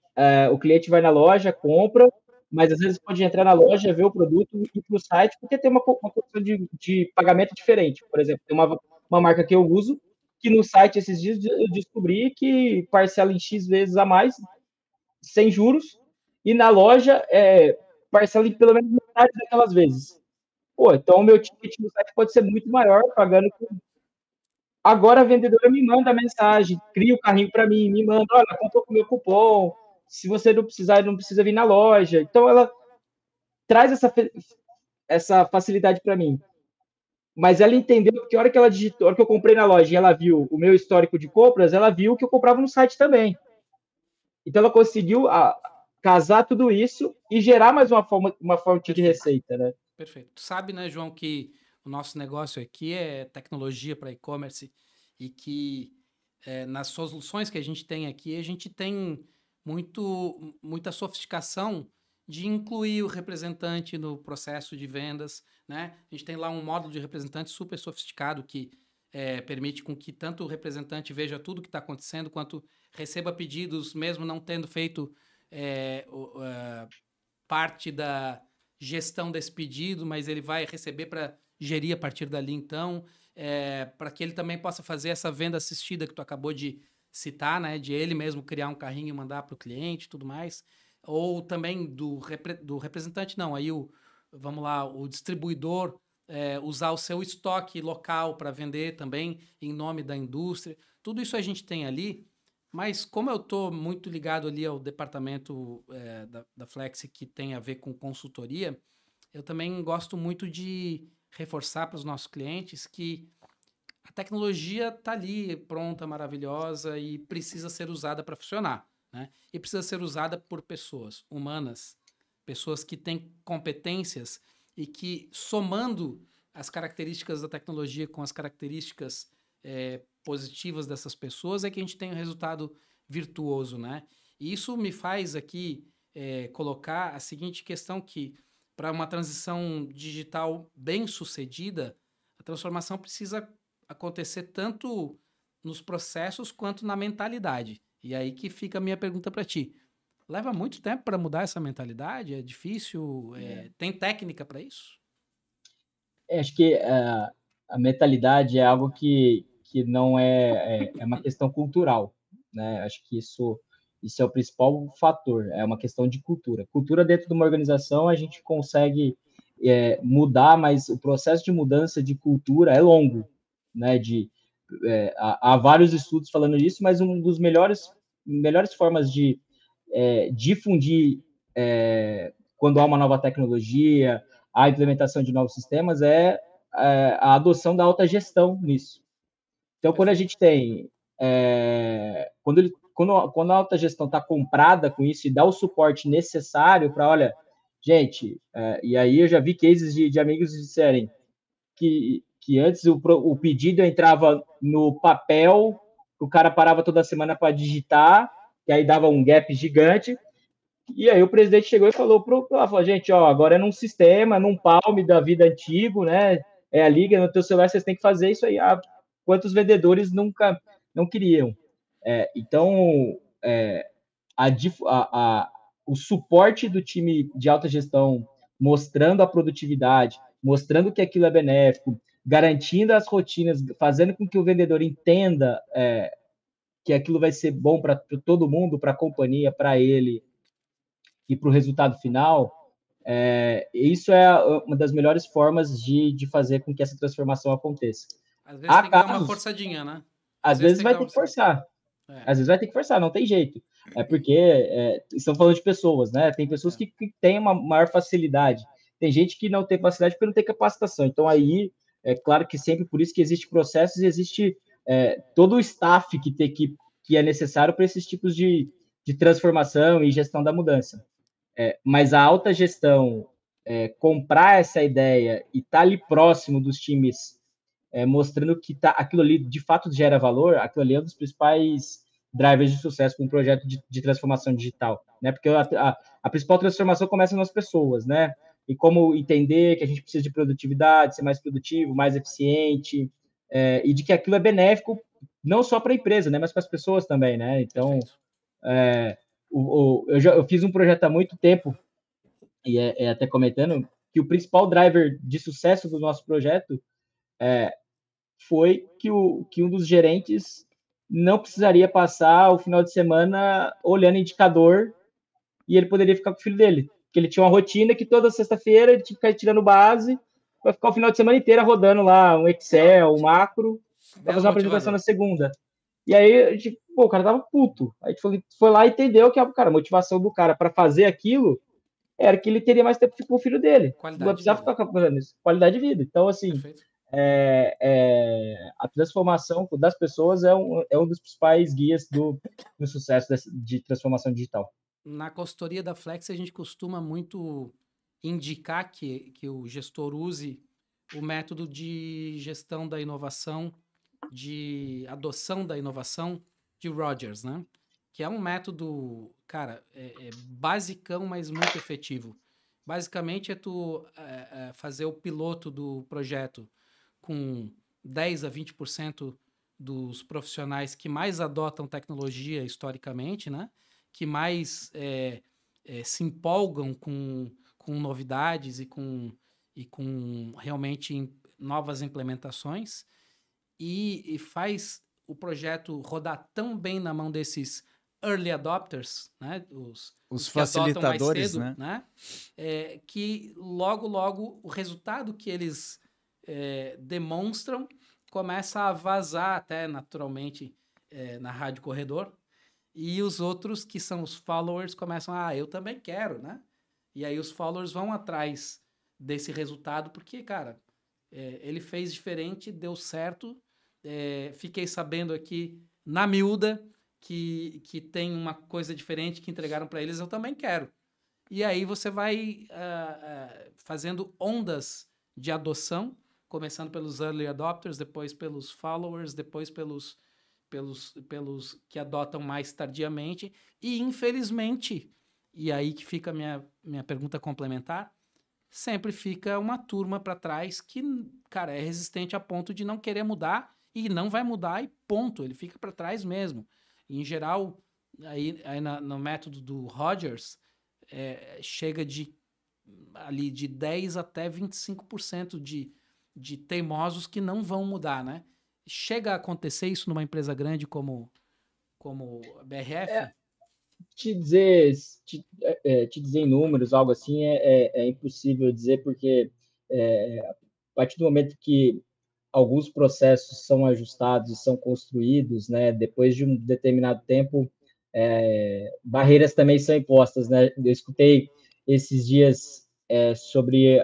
vai na loja, compra, mas às vezes pode entrar na loja, ver o produto e ir para o site, porque tem uma condição de pagamento diferente. Por exemplo, tem uma marca que eu uso, que no site esses dias eu descobri que parcela em X vezes a mais, sem juros, e na loja parcela em pelo menos metade daquelas vezes. Pô, então o meu ticket no site pode ser muito maior, pagando. Agora a vendedora me manda mensagem, cria o carrinho para mim, me manda, olha, compra com o meu cupom, se você não precisar, não precisa vir na loja. Então ela traz essa facilidade para mim. Mas ela entendeu que a hora que ela digitou, a hora que eu comprei na loja e ela viu o meu histórico de compras, ela viu que eu comprava no site também. Então ela conseguiu casar tudo isso e gerar mais uma fonte de receita, né? Perfeito. Tu sabe, né, João, que o nosso negócio aqui é tecnologia para e-commerce e que nas soluções que a gente tem aqui, a gente tem muita sofisticação de incluir o representante no processo de vendas, né? A gente tem lá um módulo de representante super sofisticado que permite com que tanto o representante veja tudo o que está acontecendo, quanto receba pedidos, mesmo não tendo feito parte da gestão desse pedido, mas ele vai receber para gerir a partir dali, então, para que ele também possa fazer essa venda assistida que tu acabou de citar, né? De ele mesmo criar um carrinho e mandar para o cliente e tudo mais. Ou também do representante, não, aí vamos lá, o distribuidor usar o seu estoque local para vender também em nome da indústria. Tudo isso a gente tem ali, mas como eu estou muito ligado ali ao departamento da Flexi que tem a ver com consultoria, eu também gosto muito de reforçar para os nossos clientes que a tecnologia está ali, pronta, maravilhosa e precisa ser usada para funcionar, né? E precisa ser usada por pessoas humanas, pessoas que têm competências e que, somando as características da tecnologia com as características positivas dessas pessoas, é que a gente tem um resultado virtuoso, né? E isso me faz aqui colocar a seguinte questão que, para uma transição digital bem sucedida, a transformação precisa acontecer tanto nos processos quanto na mentalidade. E aí que fica a minha pergunta para ti. Leva muito tempo para mudar essa mentalidade? É difícil? Tem técnica para isso? Acho que a mentalidade é algo que não é uma questão cultural, né? Acho que isso é o principal fator, é uma questão de cultura. Cultura dentro de uma organização a gente consegue mudar, mas o processo de mudança de cultura é longo, né? Há vários estudos falando disso, mas um dos melhores formas de difundir quando há uma nova tecnologia, a implementação de novos sistemas a adoção da alta gestão nisso. Então, quando a gente tem quando a alta gestão está comprada com isso e dá o suporte necessário para, olha, gente, e aí eu já vi cases de amigos disserem que antes o pedido entrava no papel, o cara parava toda semana para digitar, e aí dava um gap gigante, e aí o presidente chegou e falou falou, gente, ó, agora é num sistema, num Palm da vida antigo, né? É a liga no teu celular, vocês têm que fazer isso aí. Quantos vendedores nunca não queriam? Então, o suporte do time de alta gestão, mostrando a produtividade, mostrando que aquilo é benéfico, garantindo as rotinas, fazendo com que o vendedor entenda que aquilo vai ser bom para todo mundo, para a companhia, para ele e para o resultado final, isso é uma das melhores formas de fazer com que essa transformação aconteça. Às vezes tem que dar uma forçadinha, né? Às vezes vai ter que forçar. Às vezes vai ter que forçar, não tem jeito. Porque estão falando de pessoas, né? Tem pessoas que têm uma maior facilidade. Tem gente que não tem facilidade porque não tem capacitação. Então, aí, é claro que sempre por isso que existe processos e existe todo o staff que é necessário para esses tipos de transformação e gestão da mudança. Mas a alta gestão comprar essa ideia e estar ali próximo dos times, mostrando que aquilo ali de fato gera valor, aquilo ali é um dos principais drivers de sucesso para um projeto de transformação digital, né? Porque a principal transformação começa nas pessoas, né? E como entender que a gente precisa de produtividade, ser mais produtivo, mais eficiente, e de que aquilo é benéfico não só para a empresa, né? Mas para as pessoas também, né? Então, eu fiz um projeto há muito tempo até comentando, que o principal driver de sucesso do nosso projeto foi que um dos gerentes não precisaria passar o final de semana olhando indicador e ele poderia ficar com o filho dele. Porque ele tinha uma rotina que toda sexta-feira ele tinha que ficar tirando base, vai ficar o final de semana inteiro rodando lá um Excel, um macro, para fazer uma apresentação na segunda. E aí, a gente, o cara tava puto. Aí a gente foi lá e entendeu que a motivação do cara para fazer aquilo era que ele teria mais tempo com o filho dele. Não vai precisar ficar fazendo isso. Qualidade de vida. Então, assim, a transformação das pessoas é um dos principais guias do sucesso de transformação digital. Na consultoria da Flex, a gente costuma muito indicar que o gestor use o método de gestão da inovação, de adoção da inovação de Rogers, né? Que é um método, cara, basicão, mas muito efetivo. Basicamente, tu fazer o piloto do projeto com 10 a 20% dos profissionais que mais adotam tecnologia historicamente, né? Que mais se empolgam com novidades e com realmente novas implementações e faz o projeto rodar tão bem na mão desses early adopters, né? Os facilitadores, cedo, né? Que logo o resultado que eles demonstram começa a vazar até naturalmente na rádio corredor. E os outros, que são os followers, começam, eu também quero, né? E aí os followers vão atrás desse resultado, porque, cara, ele fez diferente, deu certo, fiquei sabendo aqui, na miúda, que tem uma coisa diferente que entregaram para eles, eu também quero. E aí você vai fazendo ondas de adoção, começando pelos early adopters, depois pelos followers, depois pelos que adotam mais tardiamente, e infelizmente, e aí que fica a minha pergunta complementar, sempre fica uma turma para trás que, cara, é resistente a ponto de não querer mudar e não vai mudar e ponto, ele fica para trás mesmo. E, em geral, aí no método do Rogers, chega ali de 10 até 25% de teimosos que não vão mudar, né? Chega a acontecer isso numa empresa grande como a BRF? Te dizer em números, algo assim, é impossível dizer, porque a partir do momento que alguns processos são ajustados e são construídos, né, depois de um determinado tempo, barreiras também são impostas, né? Eu escutei esses dias sobre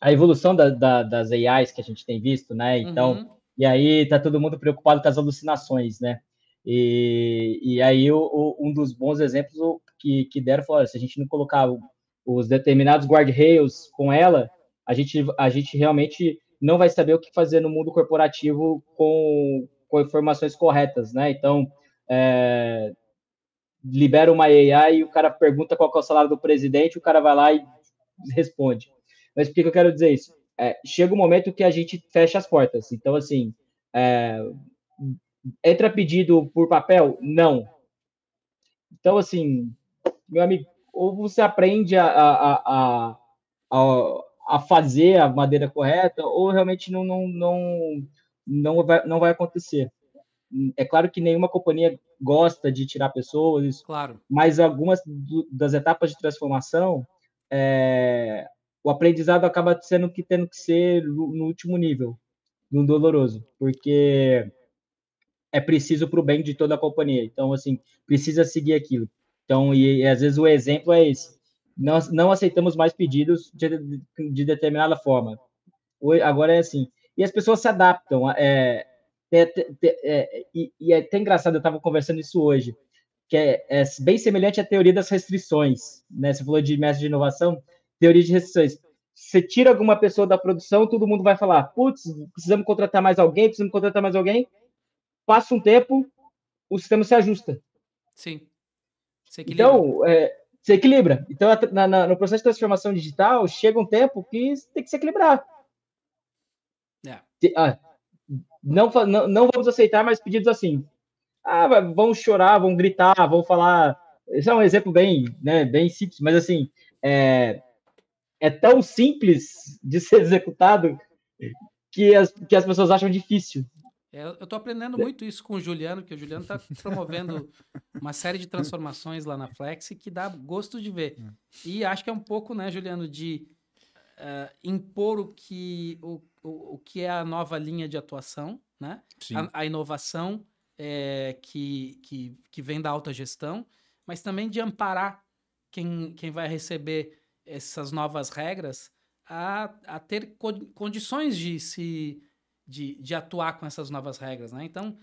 a evolução das AIs que a gente tem visto, né? Então, e aí tá todo mundo preocupado com as alucinações, né? E aí um dos bons exemplos que deram foi, se a gente não colocar os determinados guardrails com ela, a gente realmente não vai saber o que fazer no mundo corporativo com informações corretas, né? Então, libera uma AI e o cara pergunta qual que é o salário do presidente, o cara vai lá e responde. Mas por que eu quero dizer isso? Chega um momento que a gente fecha as portas. Então, assim, entra pedido por papel? Não. Então, assim, meu amigo, ou você aprende a fazer a maneira correta, ou realmente não vai acontecer. É claro que nenhuma companhia gosta de tirar pessoas, claro, mas algumas das etapas de transformação, o aprendizado acaba tendo que ser no último nível, no doloroso, porque é preciso para o bem de toda a companhia. Então, assim, precisa seguir aquilo. Então, e às vezes o exemplo é esse. Nós não aceitamos mais pedidos de determinada forma. Agora é assim. E as pessoas se adaptam. E é até engraçado, eu estava conversando isso hoje, que é bem semelhante à teoria das restrições. Né? Você falou de mestre de inovação, teoria de restrições. Você tira alguma pessoa da produção, todo mundo vai falar, putz, precisamos contratar mais alguém. Passa um tempo, o sistema se ajusta. Sim. Se equilibra. Então, se equilibra. Então, no processo de transformação digital, chega um tempo que tem que se equilibrar. Não vamos aceitar mais pedidos assim. Vão chorar, vão gritar, vão falar esse é um exemplo bem, né, bem simples, mas assim, é tão simples de ser executado que as pessoas acham difícil. Eu estou aprendendo muito isso com o Juliano, que o Juliano está promovendo uma série de transformações lá na Flex que dá gosto de ver. E acho que é um pouco, né, Juliano, de impor o que é a nova linha de atuação, né? A inovação que vem da alta gestão, mas também de amparar quem vai receber essas novas regras a ter condições de atuar com essas novas regras, né? Então,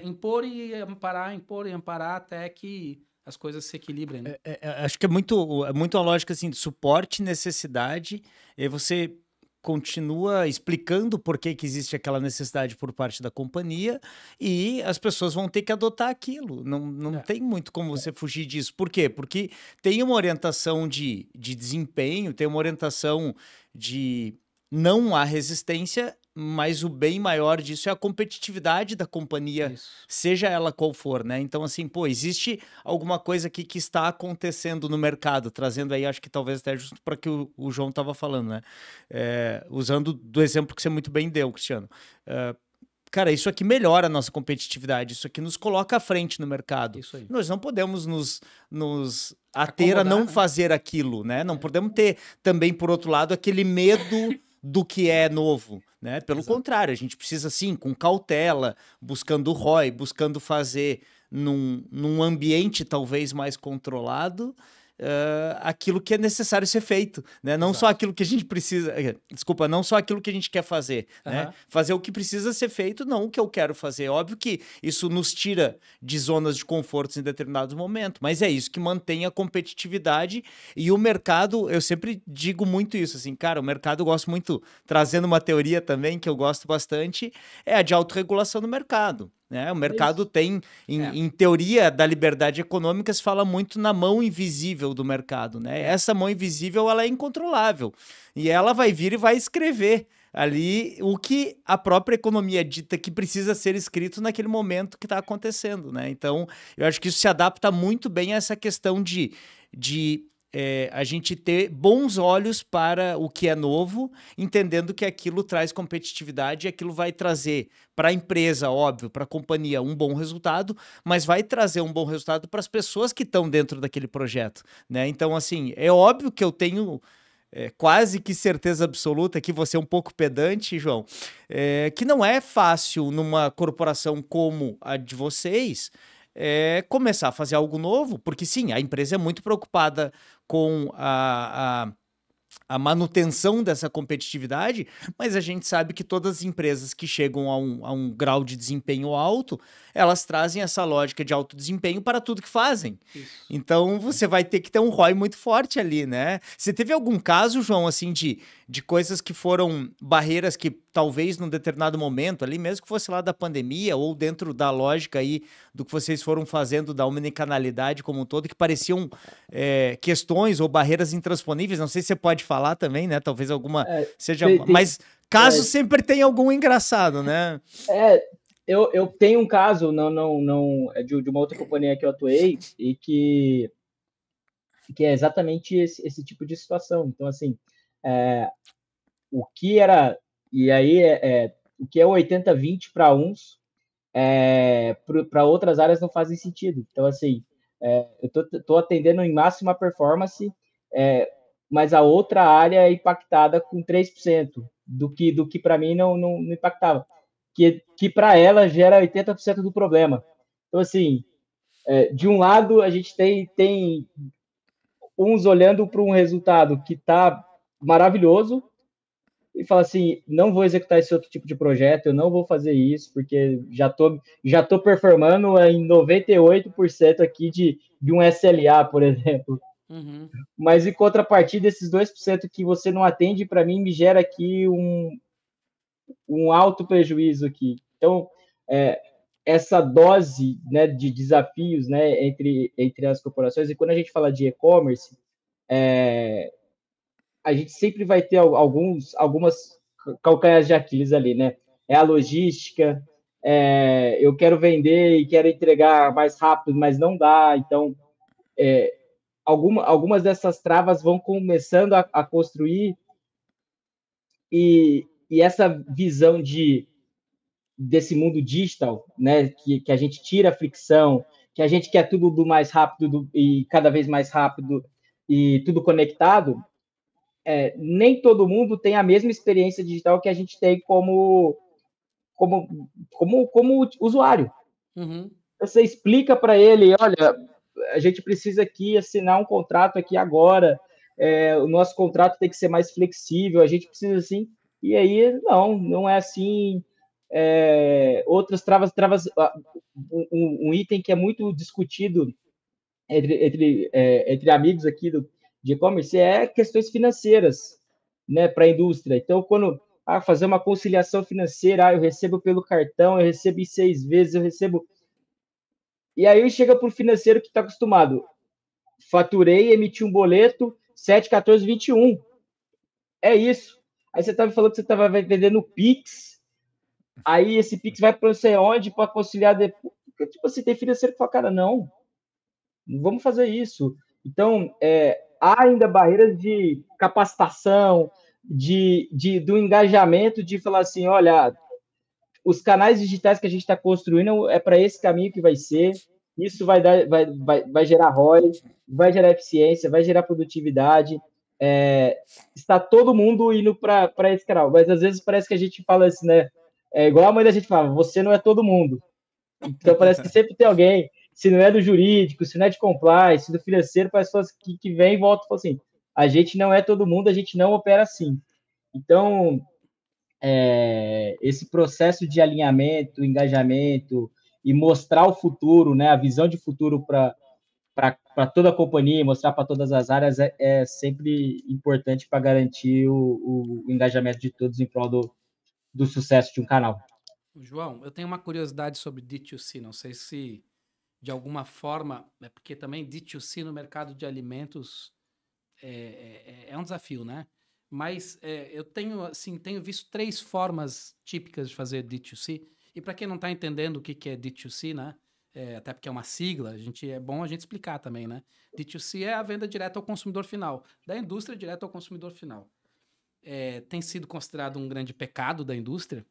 impor e amparar até que as coisas se equilibrem, né? Acho que é muito a lógica assim, de suporte, necessidade, e você continua explicando por que existe aquela necessidade por parte da companhia e as pessoas vão ter que adotar aquilo. Não tem muito como você fugir disso. Por quê? Porque tem uma orientação de desempenho, tem uma orientação de não há resistência, mas o bem maior disso é a competitividade da companhia, seja ela qual for, né? Então, assim, existe alguma coisa aqui que está acontecendo no mercado, trazendo aí, acho que talvez até justo para que o João estava falando, né? Usando do exemplo que você muito bem deu, Cristiano. Cara, isso aqui melhora a nossa competitividade, isso aqui nos coloca à frente no mercado. Isso aí. Nós não podemos nos ater a não fazer aquilo, né? Não podemos ter também, por outro lado, aquele medo do que é novo, né? Pelo contrário, a gente precisa, sim, com cautela, buscando ROI, buscando fazer num ambiente talvez mais controlado, aquilo que é necessário ser feito, né? Não só aquilo que a gente precisa, não só aquilo que a gente quer fazer, né? Fazer o que precisa ser feito, não o que eu quero fazer. Óbvio que isso nos tira de zonas de conforto em determinados momentos, mas é isso que mantém a competitividade e o mercado. Eu sempre digo muito isso, assim, cara, o mercado, eu gosto muito, trazendo uma teoria também que eu gosto bastante, é a de autorregulação do mercado. O mercado tem, em teoria da liberdade econômica, se fala muito na mão invisível do mercado, né? Essa mão invisível, ela é incontrolável e ela vai vir e vai escrever ali o que a própria economia dita que precisa ser escrito naquele momento que está acontecendo, né? Então, eu acho que isso se adapta muito bem a essa questão de a gente ter bons olhos para o que é novo, entendendo que aquilo traz competitividade e aquilo vai trazer para a empresa, óbvio, para a companhia, um bom resultado, mas vai trazer um bom resultado para as pessoas que estão dentro daquele projeto, né? Então, assim, é óbvio que eu tenho quase que certeza absoluta, que você é um pouco pedante, João, que não é fácil numa corporação como a de vocês começar a fazer algo novo, porque sim, a empresa é muito preocupada com a manutenção dessa competitividade, mas a gente sabe que todas as empresas que chegam a um grau de desempenho alto, elas trazem essa lógica de alto desempenho para tudo que fazem. Isso. Então, você vai ter que ter um ROI muito forte ali, né? Você teve algum caso, João, assim, de coisas que foram barreiras que talvez num determinado momento ali, mesmo que fosse lá da pandemia ou dentro da lógica aí do que vocês foram fazendo da omnicanalidade como um todo, que pareciam questões ou barreiras intransponíveis? Não sei se você pode falar também, né? Talvez alguma seja... Mas caso sempre tem algum engraçado, né? Eu tenho um caso, não é de uma outra companhia que eu atuei e que é exatamente esse tipo de situação. Então, assim, o que era... E aí, o que é 80-20 para uns, para outras áreas não fazem sentido. Então, assim, eu tô atendendo em máxima performance, mas a outra área é impactada com 3% do que para mim não impactava. Que para ela gera 80% do problema. Então, assim, de um lado, a gente tem uns olhando para um resultado que está maravilhoso e fala assim, não vou executar esse outro tipo de projeto, eu não vou fazer isso, porque já tô performando em 98% aqui de um SLA, por exemplo. Uhum. Mas em contrapartida, esses 2% que você não atende, para mim, me gera aqui um alto prejuízo aqui. Então, essa dose, né, de desafios, né, entre as corporações, e quando a gente fala de e-commerce, a gente sempre vai ter algumas calcanhares de Aquiles ali, né? É a logística, eu quero vender e quero entregar mais rápido, mas não dá. Então, algumas dessas travas vão começando a construir, e essa visão desse mundo digital, né, que a gente tira a fricção, que a gente quer tudo do mais rápido e cada vez mais rápido e tudo conectado, nem todo mundo tem a mesma experiência digital que a gente tem como usuário. Uhum. Você explica para ele, olha, a gente precisa aqui assinar um contrato aqui agora, o nosso contrato tem que ser mais flexível, a gente precisa assim, e aí não é assim. Outras travas, um item que é muito discutido entre amigos aqui de e-commerce é questões financeiras, né, para a indústria. Então, quando fazer uma conciliação financeira, eu recebo pelo cartão, eu recebo em 6 vezes, eu recebo. E aí chega para o financeiro que está acostumado. Faturei, emiti um boleto, 7, 14, 21. É isso. Aí você estava falando que você estava vendendo Pix, aí esse Pix vai para não sei onde para conciliar depois. Porque, tipo, você tem financeiro que fala, cara, não vamos fazer isso. Então, há ainda barreiras de capacitação, do engajamento, de falar assim, olha, os canais digitais que a gente está construindo é para esse caminho que vai ser, isso vai gerar ROI, vai gerar eficiência, vai gerar produtividade, está todo mundo indo para esse canal, mas às vezes parece que a gente fala assim, né? É igual a mãe da gente fala, você não é todo mundo. Então parece que sempre tem alguém, se não é do jurídico, se não é de compliance, do financeiro, parece que vem e volta e fala assim, a gente não é todo mundo, a gente não opera assim. Então, esse processo de alinhamento, engajamento e mostrar o futuro, né, a visão de futuro para toda a companhia, mostrar para todas as áreas é sempre importante para garantir o engajamento de todos em prol do sucesso de um canal. João, eu tenho uma curiosidade sobre D2C, não sei se de alguma forma, porque também D2C no mercado de alimentos é um desafio, né? Mas eu tenho visto 3 formas típicas de fazer D2C. E para quem não está entendendo o que é D2C, né? Até porque é uma sigla, é bom a gente explicar também, né? D2C é a venda direta ao consumidor final, da indústria direta ao consumidor final. Tem sido considerado um grande pecado da indústria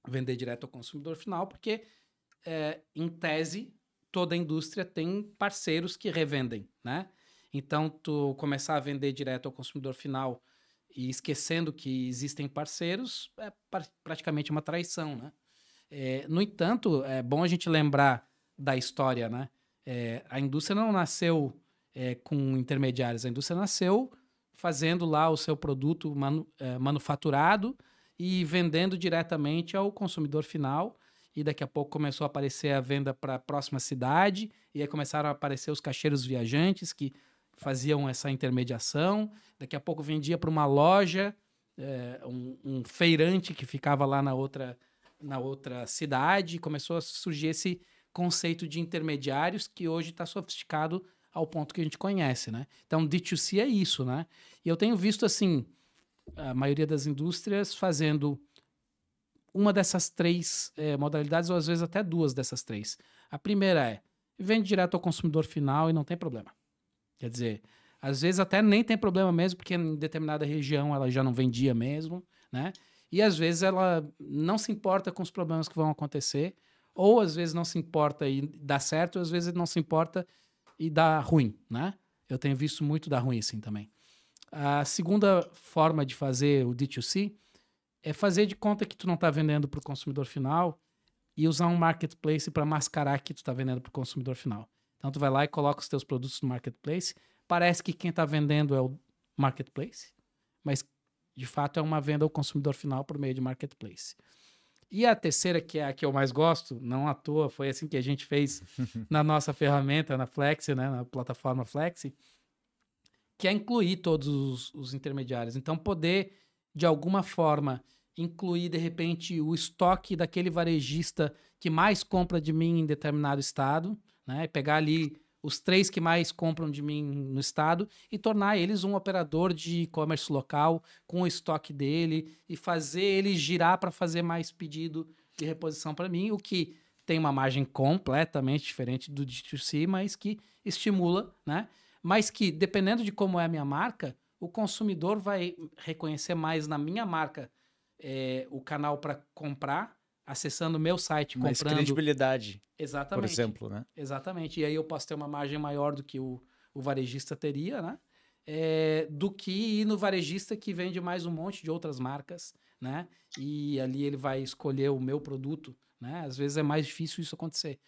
vender direto ao consumidor final, porque, em tese, toda a indústria tem parceiros que revendem, né? Então, tu começar a vender direto ao consumidor final e esquecendo que existem parceiros é praticamente uma traição, né? No entanto, é bom a gente lembrar da história, né? A indústria não nasceu com intermediários, a indústria nasceu fazendo lá o seu produto manufaturado e vendendo diretamente ao consumidor final. E daqui a pouco começou a aparecer a venda para a próxima cidade, e aí começaram a aparecer os caixeiros viajantes que faziam essa intermediação. Daqui a pouco vendia para uma loja, um feirante que ficava lá na outra cidade. Começou a surgir esse conceito de intermediários que hoje está sofisticado ao ponto que a gente conhece, né? Então, D2C é isso, né? E eu tenho visto, assim, a maioria das indústrias fazendo uma dessas 3 modalidades, ou às vezes até 2 dessas 3. A primeira vende direto ao consumidor final e não tem problema. Quer dizer, às vezes até nem tem problema mesmo, porque em determinada região ela já não vendia mesmo, né? E às vezes ela não se importa com os problemas que vão acontecer, ou às vezes não se importa e dá certo, ou às vezes não se importa e dá ruim, né? Eu tenho visto muito dar ruim assim também. A segunda forma de fazer o D2C é fazer de conta que tu não está vendendo para o consumidor final e usar um marketplace para mascarar que tu está vendendo para o consumidor final. Então, tu vai lá e coloca os teus produtos no marketplace. Parece que quem está vendendo é o marketplace, mas, de fato, é uma venda ao consumidor final por meio de marketplace. E a terceira, que é a que eu mais gosto, não à toa, foi assim que a gente fez na nossa ferramenta, na Flexi, né, na plataforma Flexi, que é incluir todos os intermediários. Então, poder, de alguma forma, incluir, de repente, o estoque daquele varejista que mais compra de mim em determinado estado, né? Pegar ali os 3 que mais compram de mim no estado e tornar eles um operador de e-commerce local com o estoque dele e fazer ele girar para fazer mais pedido de reposição para mim, o que tem uma margem completamente diferente do D2C, mas que estimula, né? Mas que, dependendo de como é a minha marca, o consumidor vai reconhecer mais na minha marca o canal para comprar, acessando o meu site, Mais comprando. credibilidade, Exatamente. por exemplo, né? Exatamente. E aí eu posso ter uma margem maior do que o varejista teria, né? Do que ir no varejista que vende mais um monte de outras marcas, né? E ali ele vai escolher o meu produto, né? Às vezes é mais difícil isso acontecer.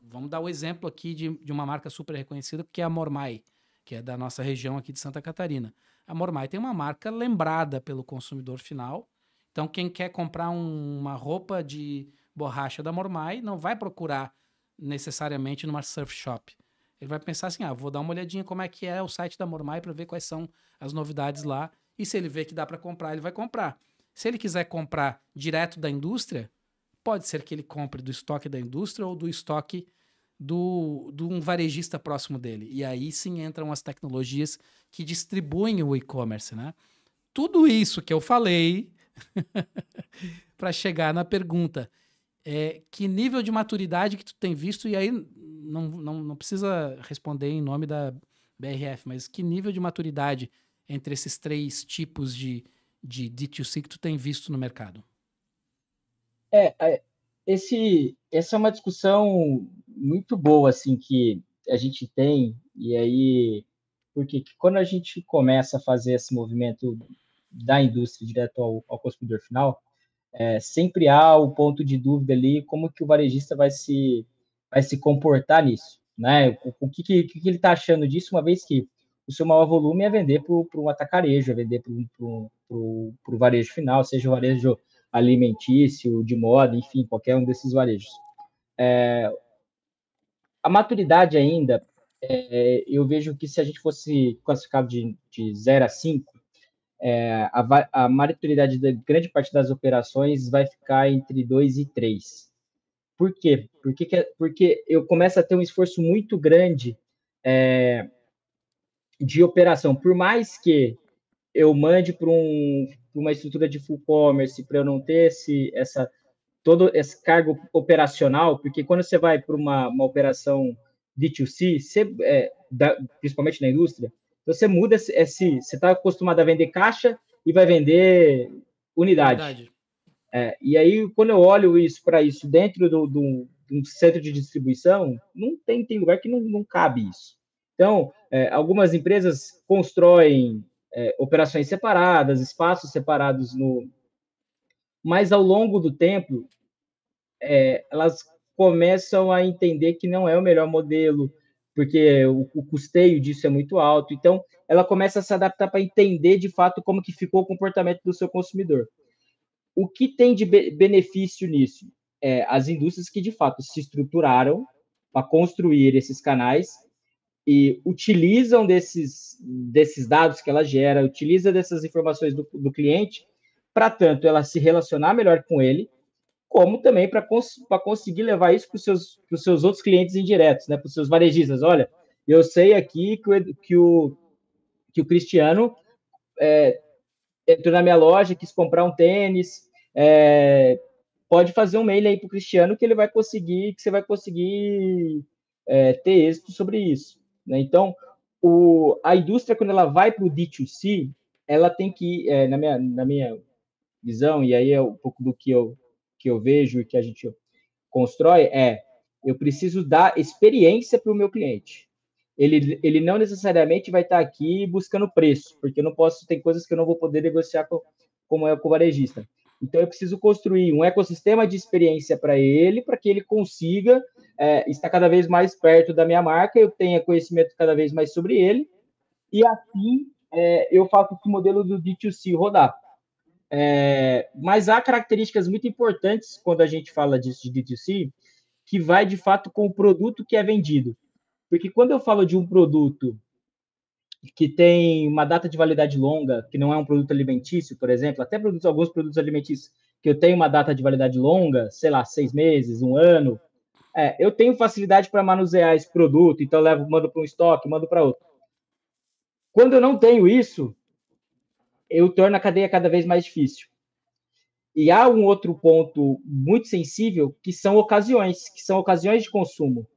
Vamos dar o exemplo aqui de uma marca super reconhecida, que é a Mormai, que é da nossa região aqui de Santa Catarina. A Mormai tem uma marca lembrada pelo consumidor final. Então, quem quer comprar uma roupa de borracha da Mormai não vai procurar necessariamente numa surf shop. Ele vai pensar assim, vou dar uma olhadinha como é que é o site da Mormai para ver quais são as novidades lá. E se ele vê que dá para comprar, ele vai comprar. Se ele quiser comprar direto da indústria, pode ser que ele compre do estoque da indústria ou do estoque de um varejista próximo dele. E aí sim entram as tecnologias que distribuem o e-commerce, né? Tudo isso que eu falei para chegar na pergunta, que nível de maturidade que tu tem visto, e aí não precisa responder em nome da BRF, mas que nível de maturidade entre esses 3 tipos de D2C que tu tem visto no mercado? Essa é uma discussão muito boa, assim, que a gente tem, e aí, porque quando a gente começa a fazer esse movimento da indústria direto ao consumidor final, sempre há o ponto de dúvida ali, como que o varejista vai se comportar nisso, né? O que ele está achando disso, uma vez que o seu maior volume é vender para o atacarejo, é vender para o varejo final, seja o varejo alimentício, de moda, enfim, qualquer um desses varejos. A maturidade ainda, eu vejo que se a gente fosse classificado de 0 a 5, a maturidade da grande parte das operações vai ficar entre 2 e 3. Por quê? Porque eu começo a ter um esforço muito grande de operação. Por mais que eu mande para uma estrutura de full commerce, para eu não ter todo esse cargo operacional, porque quando você vai para uma operação D2C, principalmente na indústria, você muda você está acostumado a vender caixa e vai vender unidade. E aí, quando eu olho para isso dentro de um centro de distribuição, tem lugar que não cabe isso. Então, algumas empresas constroem operações separadas, espaços separados mas ao longo do tempo, elas começam a entender que não é o melhor modelo, porque o custeio disso é muito alto. Então, ela começa a se adaptar para entender de fato como que ficou o comportamento do seu consumidor. O que tem de benefício nisso? As indústrias que de fato se estruturaram para construir esses canais e utilizam desses dados que ela gera, utiliza dessas informações do cliente para tanto ela se relacionar melhor com ele, como também para conseguir levar isso para os seus outros clientes indiretos, né, para os seus varejistas. Olha, eu sei aqui que o Cristiano entrou na minha loja, quis comprar um tênis, pode fazer um mail aí para o Cristiano que você vai conseguir ter êxito sobre isso. Né? Então, a indústria, quando ela vai para o D2C, ela tem que, na minha visão, e aí é um pouco do que eu vejo e que a gente constrói, eu preciso dar experiência para o meu cliente. Ele não necessariamente vai estar aqui buscando preço, porque eu não posso, tem coisas que eu não vou poder negociar como é com o varejista. Então, eu preciso construir um ecossistema de experiência para ele, para que ele consiga estar cada vez mais perto da minha marca, eu tenha conhecimento cada vez mais sobre ele, e assim eu faço esse modelo do D2C rodar. Mas há características muito importantes quando a gente fala disso de D2C, que vai de fato com o produto que é vendido. Porque quando eu falo de um produto que tem uma data de validade longa, que não é um produto alimentício, por exemplo, até alguns produtos alimentícios que eu tenho uma data de validade longa, sei lá, 6 meses, 1 ano, eu tenho facilidade para manusear esse produto, então eu mando para um estoque, mando para outro. Quando eu não tenho isso, eu torno a cadeia cada vez mais difícil. E há um outro ponto muito sensível, que são ocasiões de consumo.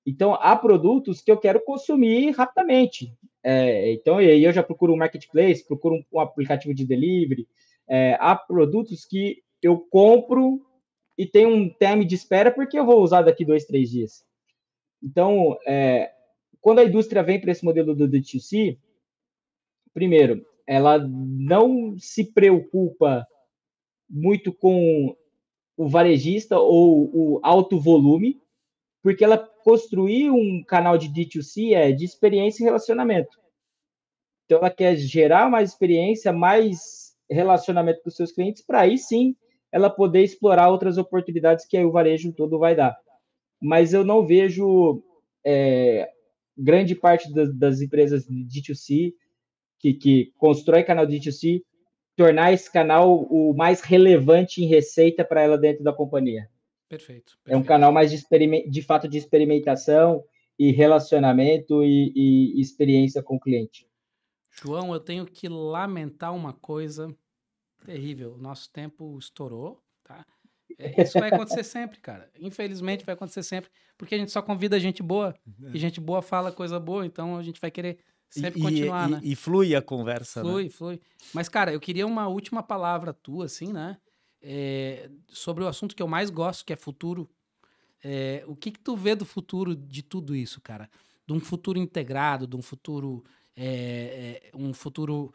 Então, há produtos que eu quero consumir rapidamente. Então, aí eu já procuro um marketplace, procuro um aplicativo de delivery. Há produtos que eu compro e tem um time de espera porque eu vou usar daqui 2, 3 dias. Então, quando a indústria vem para esse modelo do D2C, primeiro, ela não se preocupa muito com o varejista ou o alto volume, porque ela construir um canal de D2C é de experiência e relacionamento. Então, ela quer gerar mais experiência, mais relacionamento com os seus clientes, para aí sim ela poder explorar outras oportunidades que aí o varejo todo vai dar. Mas eu não vejo grande parte das empresas de D2C que constrói canal de D2C tornar esse canal o mais relevante em receita para ela dentro da companhia. Perfeito, É um perfeito. canal mais de fato de experimentação e relacionamento e experiência com o cliente. João, eu tenho que lamentar uma coisa terrível. Nosso tempo estourou, tá? Isso vai acontecer sempre, cara. Infelizmente vai acontecer sempre, porque a gente só convida gente boa e gente boa fala coisa boa, então a gente vai querer sempre continuar, né? E flui a conversa, né? Flui. Mas, cara, eu queria uma última palavra tua, assim, né? Sobre o assunto que eu mais gosto, que é futuro. O que tu vê do futuro de tudo isso, cara? De um futuro integrado, de um futuro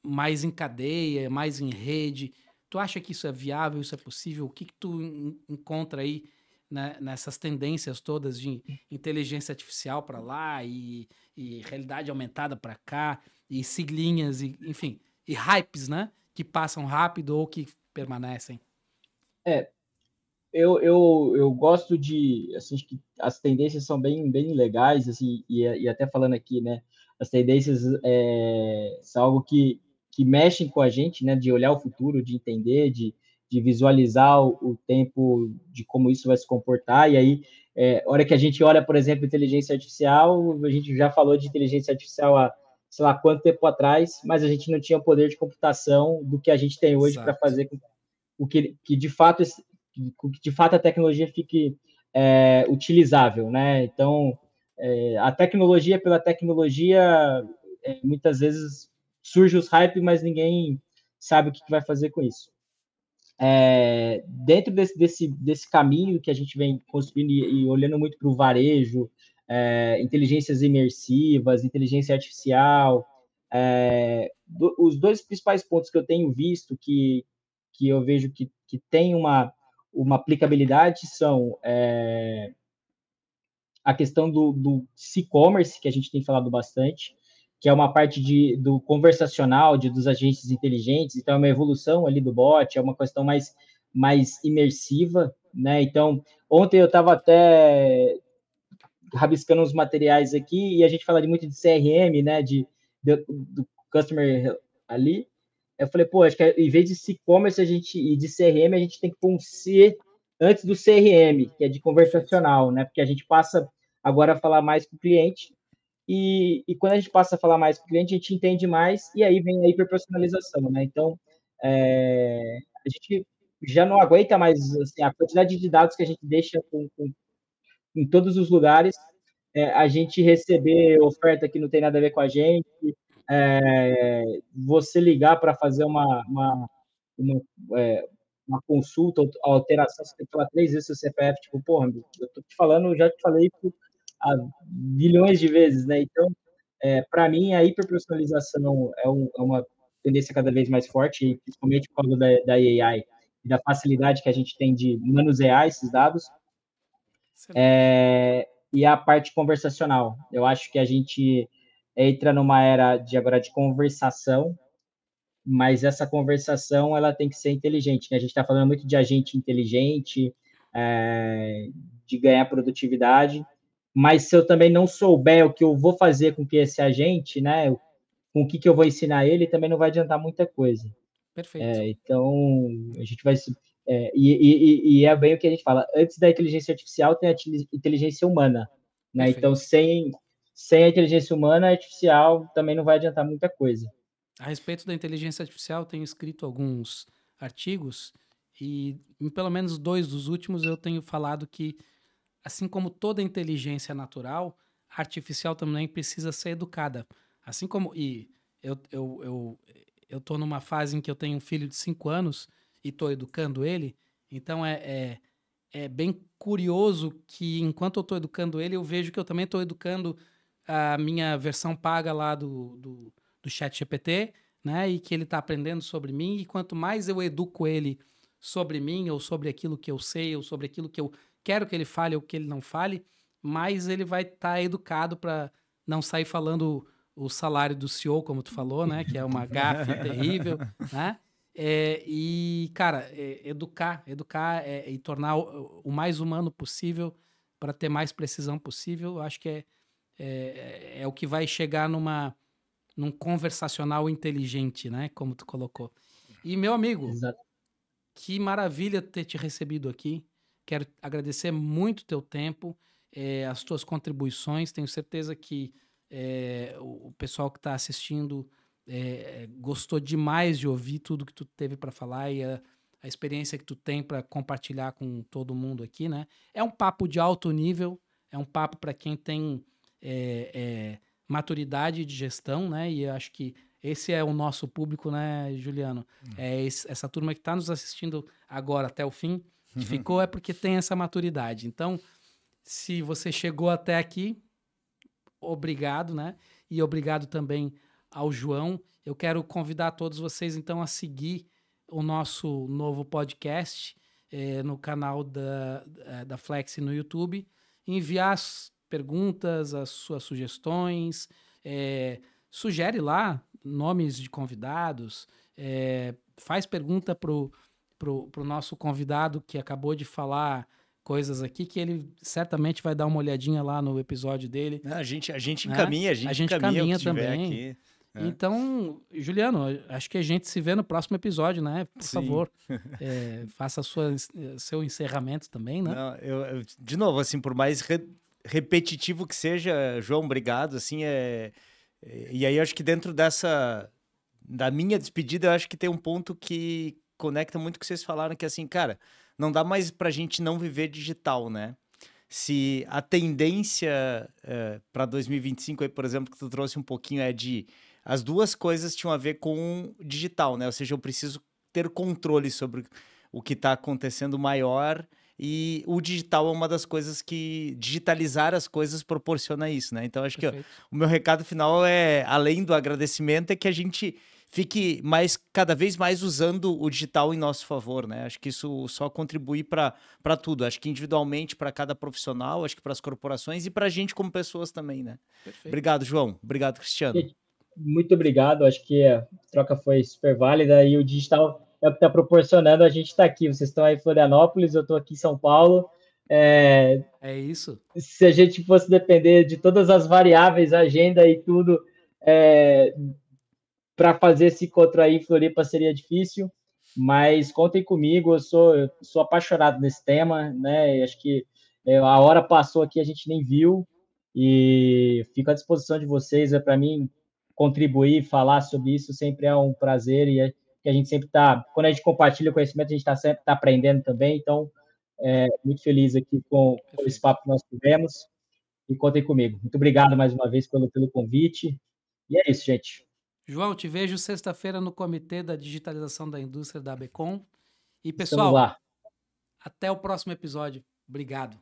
mais em cadeia, mais em rede. Tu acha que isso é viável, isso é possível? O que tu encontra aí, né, nessas tendências todas de inteligência artificial para lá e realidade aumentada para cá e siglinhas e, enfim, e hypes, né, que passam rápido ou que permanecem? Eu gosto de, assim, acho que as tendências são bem legais, assim, e até falando aqui, né, as tendências são algo que mexem com a gente, né, de olhar o futuro, de entender, de visualizar o tempo, de como isso vai se comportar, e aí, a hora que a gente olha, por exemplo, inteligência artificial, a gente já falou de inteligência artificial há, sei lá, quanto tempo atrás, mas a gente não tinha o poder de computação do que a gente tem hoje para Exato. fazer com o que de fato a tecnologia fique utilizável, né? Então, a tecnologia pela tecnologia, muitas vezes surge os hype, mas ninguém sabe o que vai fazer com isso. Dentro desse caminho que a gente vem construindo e olhando muito para o varejo, inteligências imersivas, inteligência artificial, os dois principais pontos que eu tenho visto que eu vejo que tem uma aplicabilidade são a questão do e-commerce, que a gente tem falado bastante, que é uma parte do conversacional, dos agentes inteligentes, então é uma evolução ali do bot, é uma questão mais imersiva, né? Então, ontem eu estava até rabiscando uns materiais aqui e a gente fala muito de CRM, né? Do customer ali. Eu falei, pô, acho que em vez de e-commerce e de CRM, a gente tem que pôr um C antes do CRM, que é de conversacional, né? Porque a gente passa agora a falar mais com o cliente e quando a gente passa a falar mais com o cliente, a gente entende mais e aí vem a hiperpersonalização, né? Então, a gente já não aguenta mais assim, a quantidade de dados que a gente deixa em todos os lugares, a gente receber oferta que não tem nada a ver com a gente, você ligar para fazer uma, uma consulta, alteração, você tem que falar 3 vezes seu CPF, tipo, porra, eu tô te falando, já te falei há bilhões de vezes, né? Então, para mim, a hiperpersonalização é uma tendência cada vez mais forte, principalmente por causa da AI e da facilidade que a gente tem de manusear esses dados. Excelente. E a parte conversacional. Eu acho que a gente entra numa era agora de conversação, mas essa conversação ela tem que ser inteligente, né? A gente está falando muito de agente inteligente, de ganhar produtividade, mas se eu também não souber o que eu vou fazer com que esse agente, né, com o que eu vou ensinar ele, também não vai adiantar muita coisa. Perfeito. Então, a gente vai se. E é bem o que a gente fala. Antes da inteligência artificial, tem a inteligência humana. Né? Então, Perfeito. sem a inteligência humana, a artificial também não vai adiantar muita coisa. A respeito da inteligência artificial, tenho escrito artigos e em pelo menos 2 dos últimos eu tenho falado que, assim como toda inteligência natural, a artificial também precisa ser educada. Assim como... E eu tô numa fase em que eu tenho um filho de 5 anos e tô educando ele, então é bem curioso que enquanto eu tô educando ele, eu vejo que eu também tô educando a minha versão paga lá do ChatGPT, né? E que ele tá aprendendo sobre mim, e quanto mais eu educo ele sobre mim, ou sobre aquilo que eu sei, ou sobre aquilo que eu quero que ele fale ou que ele não fale, mais ele vai estar educado para não sair falando o salário do CEO, como tu falou, né? Que é uma gafe terrível, né? E, cara, educar e tornar o mais humano possível para ter mais precisão possível, eu acho que é o que vai chegar num conversacional inteligente, né? Como tu colocou. E, meu amigo, Exato. que maravilha ter te recebido aqui. Quero agradecer muito o teu tempo, as tuas contribuições. Tenho certeza que o pessoal que está assistindo gostou demais de ouvir tudo que tu teve para falar e a experiência que tu tem para compartilhar com todo mundo aqui, né? É um papo de alto nível, é um papo para quem tem maturidade de gestão, né? E eu acho que esse é o nosso público, né, Juliano? Essa turma que está nos assistindo agora até o fim, que ficou, é porque tem essa maturidade. Então, se você chegou até aqui, obrigado, né? E obrigado também ao João. Eu quero convidar todos vocês, então, a seguir o nosso novo podcast no canal da Flex no YouTube, enviar as perguntas, as suas sugestões, sugere lá nomes de convidados, faz pergunta pro nosso convidado que acabou de falar coisas aqui, que ele certamente vai dar uma olhadinha lá no episódio dele. A gente né? encaminha, A gente encaminha o que tiver também. aqui. Então, Juliano, acho que a gente se vê no próximo episódio, né? Por Sim. favor, faça seu encerramento também, né? Não, de novo, assim, por mais repetitivo que seja, João, obrigado, assim, e aí eu acho que dentro da minha despedida, eu acho que tem um ponto que conecta muito com o que vocês falaram, que assim, cara, não dá mais pra gente não viver digital, né? Se a tendência para 2025, aí, por exemplo, que tu trouxe um pouquinho, as duas coisas tinham a ver com digital, né? Ou seja, eu preciso ter controle sobre o que está acontecendo maior, e o digital é uma das coisas que digitalizar as coisas proporciona isso, né? Então, acho que o meu recado final além do agradecimento, é que a gente fique cada vez mais usando o digital em nosso favor, né? Acho que isso só contribui para tudo. Acho que individualmente, para cada profissional, acho que para as corporações e para a gente como pessoas também, né? Perfeito. Obrigado, João. Obrigado, Cristiano. Muito obrigado. Acho que a troca foi super válida e o digital é o que está proporcionando a gente estar aqui. Vocês estão aí em Florianópolis, eu estou aqui em São Paulo. É isso. Se a gente fosse depender de todas as variáveis, agenda e tudo, para fazer esse encontro aí em Floripa seria difícil, mas contem comigo, eu sou apaixonado nesse tema, né? Acho que a hora passou aqui, a gente nem viu, e fico à disposição de vocês. Para mim, contribuir, falar sobre isso sempre é um prazer, e que a gente sempre está, quando a gente compartilha o conhecimento, a gente sempre está aprendendo também. Então, muito feliz aqui com esse papo que nós tivemos, e contem comigo. Muito obrigado mais uma vez pelo convite, e é isso, gente. João, te vejo sexta-feira no Comitê da Digitalização da Indústria da ABECOM. E, pessoal, estamos lá. Até o próximo episódio. Obrigado.